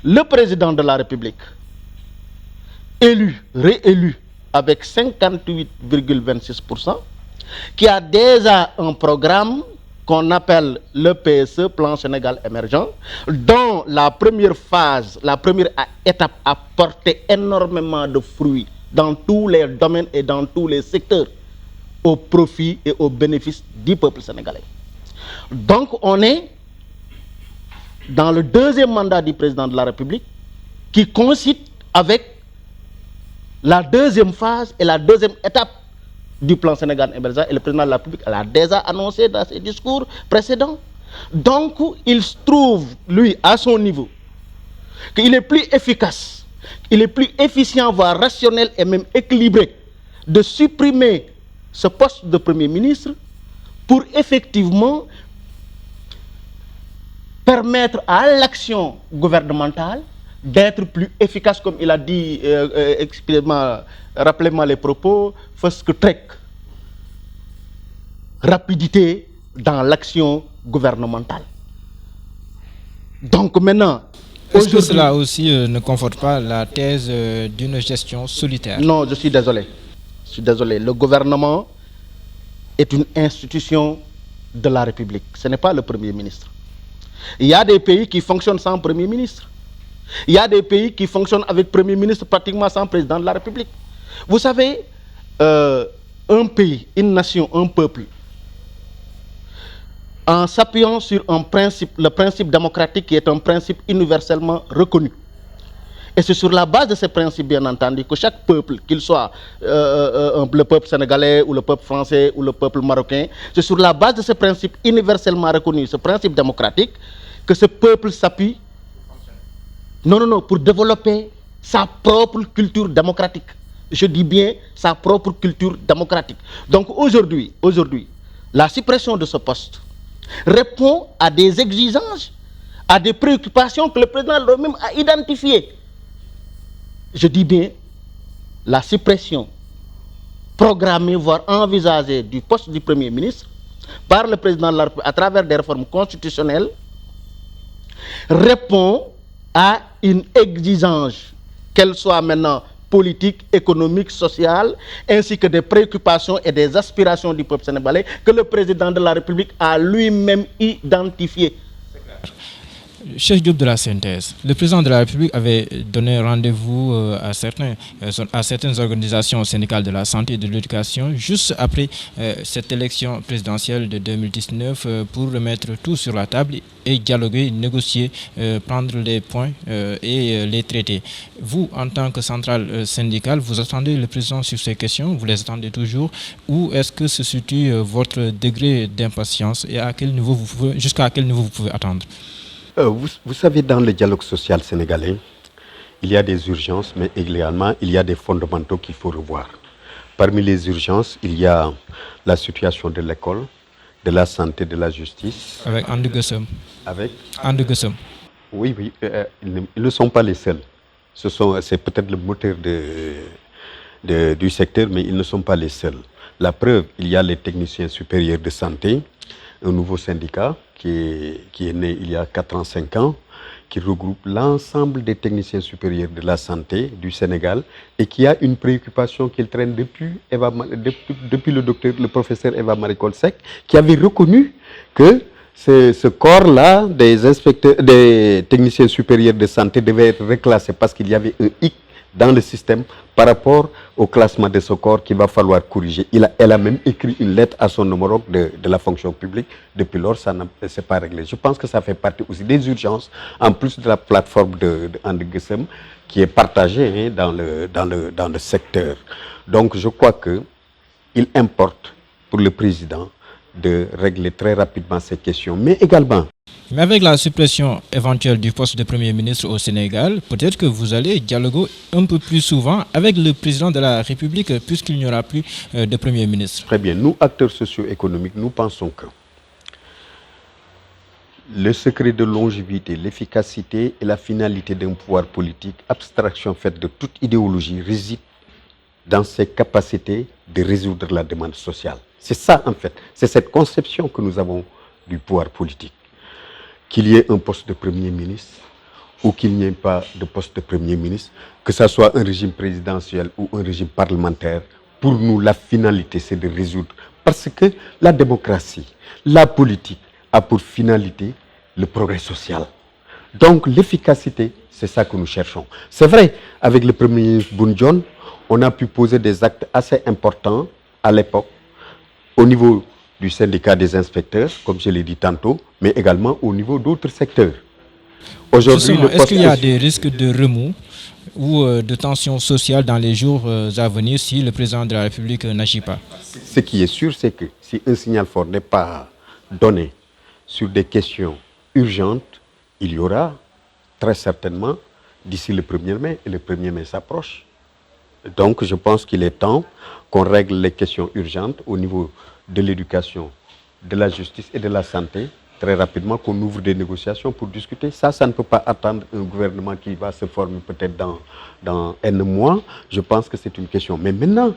Le président de la République, élu, réélu avec 58,26%, qui a déjà un programme qu'on appelle le PSE, Plan Sénégal émergent, dont la première phase, la première étape a porté énormément de fruits dans tous les domaines et dans tous les secteurs, au profit et au bénéfice du peuple sénégalais. Donc on est dans le deuxième mandat du président de la République, qui coïncide avec la deuxième phase et la deuxième étape du plan Sénégal émergent, et le président de la République l'a déjà annoncé dans ses discours précédents. Donc, il se trouve, lui, à son niveau, qu'il est plus efficace, il est plus efficient, voire rationnel et même équilibré, de supprimer ce poste de Premier ministre pour effectivement permettre à l'action gouvernementale d'être plus efficace, comme il a dit, rappelez-moi les propos, fast track, rapidité dans l'action gouvernementale. Donc maintenant, est-ce que cela aussi ne conforte pas la thèse d'une gestion solitaire? Non, je suis désolé. Je suis désolé. Le gouvernement est une institution de la République. Ce n'est pas le Premier ministre. Il y a des pays qui fonctionnent sans Premier ministre. Il y a des pays qui fonctionnent avec Premier ministre pratiquement sans président de la République. Vous savez, un pays, une nation, un peuple, en s'appuyant sur un principe, le principe démocratique qui est un principe universellement reconnu. Et c'est sur la base de ce principe, bien entendu, que chaque peuple, qu'il soit le peuple sénégalais ou le peuple français ou le peuple marocain, c'est sur la base de ce principe universellement reconnu, ce principe démocratique, que ce peuple s'appuie, pour développer sa propre culture démocratique. Je dis bien sa propre culture démocratique. Donc aujourd'hui, la suppression de ce poste répond à des exigences, à des préoccupations que le président lui-même a identifiées. Je dis bien la suppression programmée, voire envisagée du poste du Premier ministre par le président de la République à travers des réformes constitutionnelles répond à une exigence, qu'elle soit maintenant politique, économique, sociale, ainsi que des préoccupations et des aspirations du peuple sénégalais que le président de la République a lui-même identifiées. Cheikh Diop de la Synthèse, le président de la République avait donné rendez-vous à certaines organisations syndicales de la santé et de l'éducation juste après cette élection présidentielle de 2019 pour remettre tout sur la table et dialoguer, négocier, prendre les points et les traiter. Vous, en tant que centrale syndicale, vous attendez le président sur ces questions, vous les attendez toujours. Où est-ce que se situe votre degré d'impatience et jusqu'à quel niveau vous pouvez attendre? Vous savez, dans le dialogue social sénégalais, il y a des urgences, mais également il y a des fondamentaux qu'il faut revoir. Parmi les urgences, il y a la situation de l'école, de la santé, de la justice. Avec André Guessem. Avec André Guessem. Oui, ils ne sont pas les seuls. c'est peut-être le moteur du secteur, mais ils ne sont pas les seuls. La preuve, il y a les techniciens supérieurs de santé, un nouveau syndicat qui est né il y a 4 ans, 5 ans, qui regroupe l'ensemble des techniciens supérieurs de la santé du Sénégal et qui a une préoccupation qu'il traîne depuis le professeur Eva Maricol Seck, qui avait reconnu que ce corps-là des techniciens supérieurs de santé devait être reclassé parce qu'il y avait un hic dans le système par rapport au classement de ce corps qu'il va falloir corriger. Elle a même écrit une lettre à son homologue de la fonction publique. Depuis lors, ça ne s'est pas réglé. Je pense que ça fait partie aussi des urgences, en plus de la plateforme de Andegesem, qui est partagée dans le secteur. Donc je crois qu'il importe pour le président de régler très rapidement ces questions, mais également... Mais avec la suppression éventuelle du poste de Premier ministre au Sénégal, peut-être que vous allez dialoguer un peu plus souvent avec le président de la République puisqu'il n'y aura plus de Premier ministre. Très bien. Nous, acteurs socio-économiques, nous pensons que le secret de longévité, l'efficacité et la finalité d'un pouvoir politique, abstraction faite de toute idéologie, réside dans ses capacités de résoudre la demande sociale. C'est ça, en fait. C'est cette conception que nous avons du pouvoir politique. Qu'il y ait un poste de Premier ministre ou qu'il n'y ait pas de poste de Premier ministre, que ce soit un régime présidentiel ou un régime parlementaire, pour nous, la finalité, c'est de résoudre. Parce que la démocratie, la politique a pour finalité le progrès social. Donc l'efficacité, c'est ça que nous cherchons. C'est vrai, avec le Premier ministre Boun Dionne, on a pu poser des actes assez importants à l'époque, au niveau du syndicat des inspecteurs, comme je l'ai dit tantôt, mais également au niveau d'autres secteurs. Aujourd'hui, est-ce qu'il y a des risques de remous ou de tensions sociales dans les jours à venir si le président de la République n'agit pas? Ce qui est sûr, c'est que si un signal fort n'est pas donné sur des questions urgentes, il y aura très certainement d'ici le 1er mai, et le 1er mai s'approche. Donc je pense qu'il est temps qu'on règle les questions urgentes au niveau de l'éducation, de la justice et de la santé, très rapidement, qu'on ouvre des négociations pour discuter. Ça ne peut pas attendre un gouvernement qui va se former peut-être dans N mois. Je pense que c'est une question. Mais maintenant,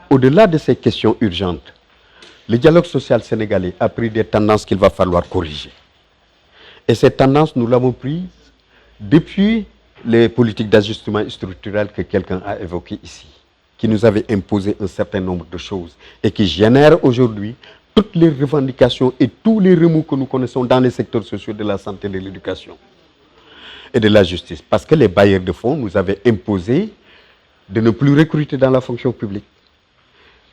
au-delà de ces questions urgentes, le dialogue social sénégalais a pris des tendances qu'il va falloir corriger. Et ces tendances, nous l'avons prises depuis les politiques d'ajustement structurel que quelqu'un a évoquées ici, qui nous avaient imposé un certain nombre de choses et qui génèrent aujourd'hui toutes les revendications et tous les remous que nous connaissons dans les secteurs sociaux de la santé, de l'éducation et de la justice. Parce que les bailleurs de fonds nous avaient imposé de ne plus recruter dans la fonction publique.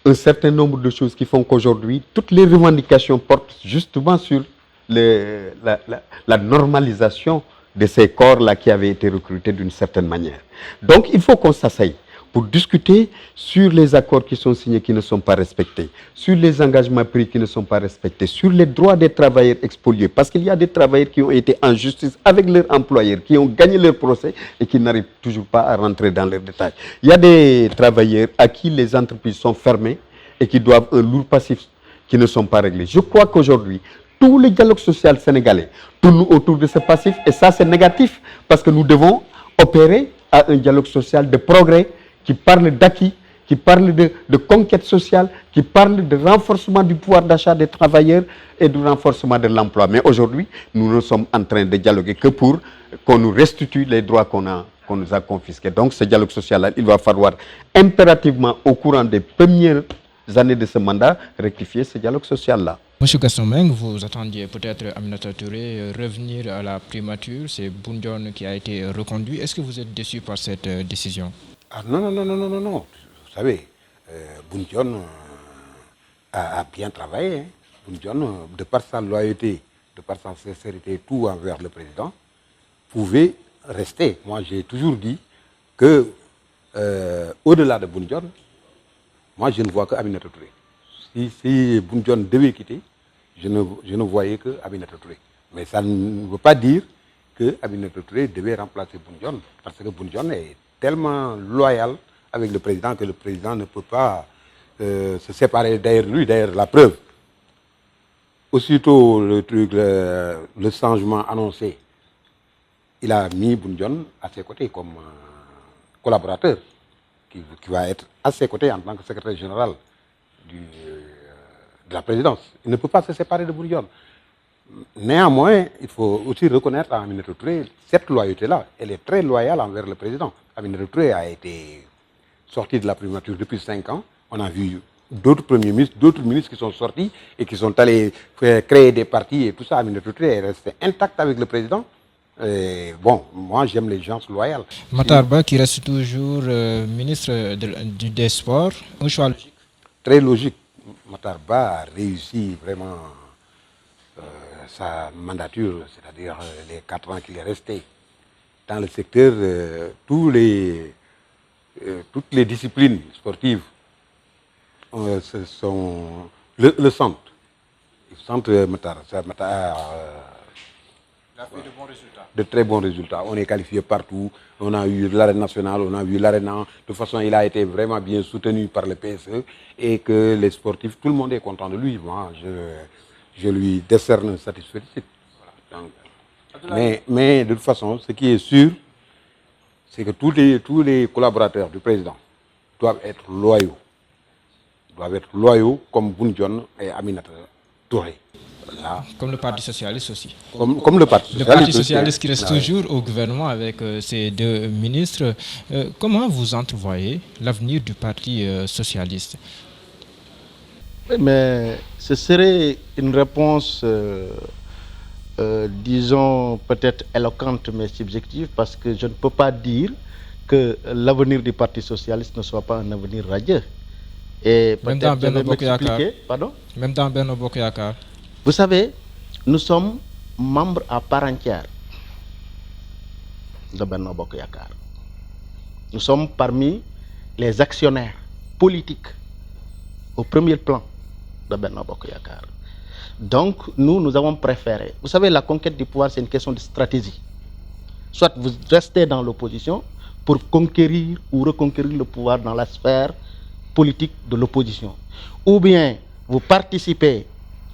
Un certain nombre de choses qui font qu'aujourd'hui, toutes les revendications portent justement sur la normalisation de ces corps-là qui avaient été recrutés d'une certaine manière. Donc il faut qu'on s'asseye pour discuter sur les accords qui sont signés qui ne sont pas respectés, sur les engagements pris qui ne sont pas respectés, sur les droits des travailleurs expoliés, parce qu'il y a des travailleurs qui ont été en justice avec leurs employeurs, qui ont gagné leur procès et qui n'arrivent toujours pas à rentrer dans leurs détails. Il y a des travailleurs à qui les entreprises sont fermées et qui doivent un lourd passif qui ne sont pas réglés. Je crois qu'aujourd'hui, tous les dialogues sociaux sénégalais tournent autour de ce passif et ça c'est négatif parce que nous devons opérer à un dialogue social de progrès qui parle d'acquis, qui parle de conquête sociale, qui parle de renforcement du pouvoir d'achat des travailleurs et du renforcement de l'emploi. Mais aujourd'hui, nous ne sommes en train de dialoguer que pour qu'on nous restitue les droits qu'on nous a confisqués. Donc ce dialogue social-là, il va falloir impérativement au courant des premières années de ce mandat rectifier ce dialogue social-là. Monsieur Gaston Mbengue, vous attendiez peut-être Aminata Touré revenir à la primature. C'est Boun Dionne qui a été reconduit. Est-ce que vous êtes déçu par cette décision? Ah, non. Vous savez, Boun Dionne a bien travaillé. Hein. Boun Dionne, de par sa loyauté, de par sa sincérité, tout envers le président, pouvait rester. Moi, j'ai toujours dit que, au-delà de Boun Dionne, moi, je ne vois que Aminata Touré. Si Boun Dionne devait quitter, je ne voyais que Aminata Touré. Mais ça ne veut pas dire que Aminata Touré devait remplacer Boun Dionne, parce que Boun Dionne est tellement loyal avec le président que le président ne peut pas se séparer derrière lui. D'ailleurs, la preuve, aussitôt le changement annoncé, il a mis Boun à ses côtés comme collaborateur, qui va être à ses côtés en tant que secrétaire général de la présidence. Il ne peut pas se séparer de Boun. Néanmoins, il faut aussi reconnaître à Aminata Touré cette loyauté-là. Elle est très loyale envers le président. Aminata Touré a été sorti de la primature depuis 5 ans. On a vu d'autres premiers ministres, d'autres ministres qui sont sortis et qui sont allés créer des partis et tout ça. Aminata Touré est resté intacte avec le président. Et bon, moi j'aime les gens loyaux. Matar Ba qui reste toujours ministre des Sports, un choix logique. Très logique. Matar Ba a réussi vraiment sa mandature, c'est-à-dire les 4 ans qu'il est resté. Dans le secteur, toutes les disciplines sportives le sentent. Ils sentent Matar. Matar il a fait de bons résultats. De très bons résultats. On est qualifié partout. On a eu l'arène nationale, on a vu l'arène. De toute façon, il a été vraiment bien soutenu par le PSE et que les sportifs, tout le monde est content de lui. Moi, je lui décerne satisfaction. Voilà. Mais de toute façon, ce qui est sûr, c'est que tous les collaborateurs du président doivent être loyaux. Comme Boun et Aminata Touré. Là. Comme le Parti socialiste aussi. Comme le Parti socialiste. Le Parti socialiste qui reste toujours au gouvernement avec ses 2 ministres. Comment vous entrevoyez l'avenir du Parti socialiste? Mais ce serait une réponse, disons, peut-être éloquente mais subjective, parce que je ne peux pas dire que l'avenir du Parti socialiste ne soit pas un avenir radieux. Et même dans Benno Bokk Yakaar. Pardon? Même dans Benno Bokk Yakaar. Vous savez, nous sommes membres à part entière de Benno Bokk Yakaar. Nous sommes parmi les actionnaires politiques au premier plan de Benno Bokk Yakaar. Donc, nous avons préféré. Vous savez, la conquête du pouvoir, c'est une question de stratégie. Soit vous restez dans l'opposition pour conquérir ou reconquérir le pouvoir dans la sphère politique de l'opposition. Ou bien vous participez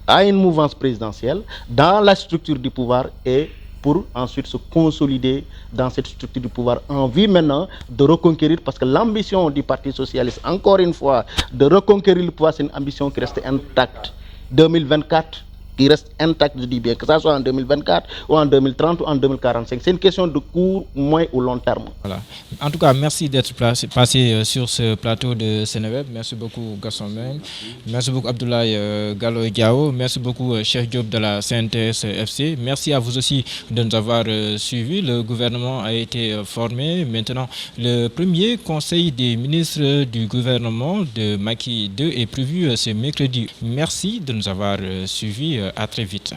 à une mouvance présidentielle dans la structure du pouvoir et pour ensuite se consolider dans cette structure du pouvoir en vue maintenant de reconquérir, parce que l'ambition du Parti socialiste, encore une fois, de reconquérir le pouvoir, c'est une ambition qui reste intacte. 2024, qui reste intacte, je dis bien, que ça soit en 2024 ou en 2030 ou en 2045. C'est une question de court, moyen ou long terme. Voilà. En tout cas, merci d'être passé sur ce plateau de Seneweb. Merci beaucoup Gaston Mbengue. Merci beaucoup Abdoulaye Gallo Diao. Merci beaucoup Cheikh Diop de la CNTS FC. Merci à vous aussi de nous avoir suivis. Le gouvernement a été formé. Maintenant, le premier conseil des ministres du gouvernement de Macky 2 est prévu ce mercredi. Merci de nous avoir suivis. À très vite.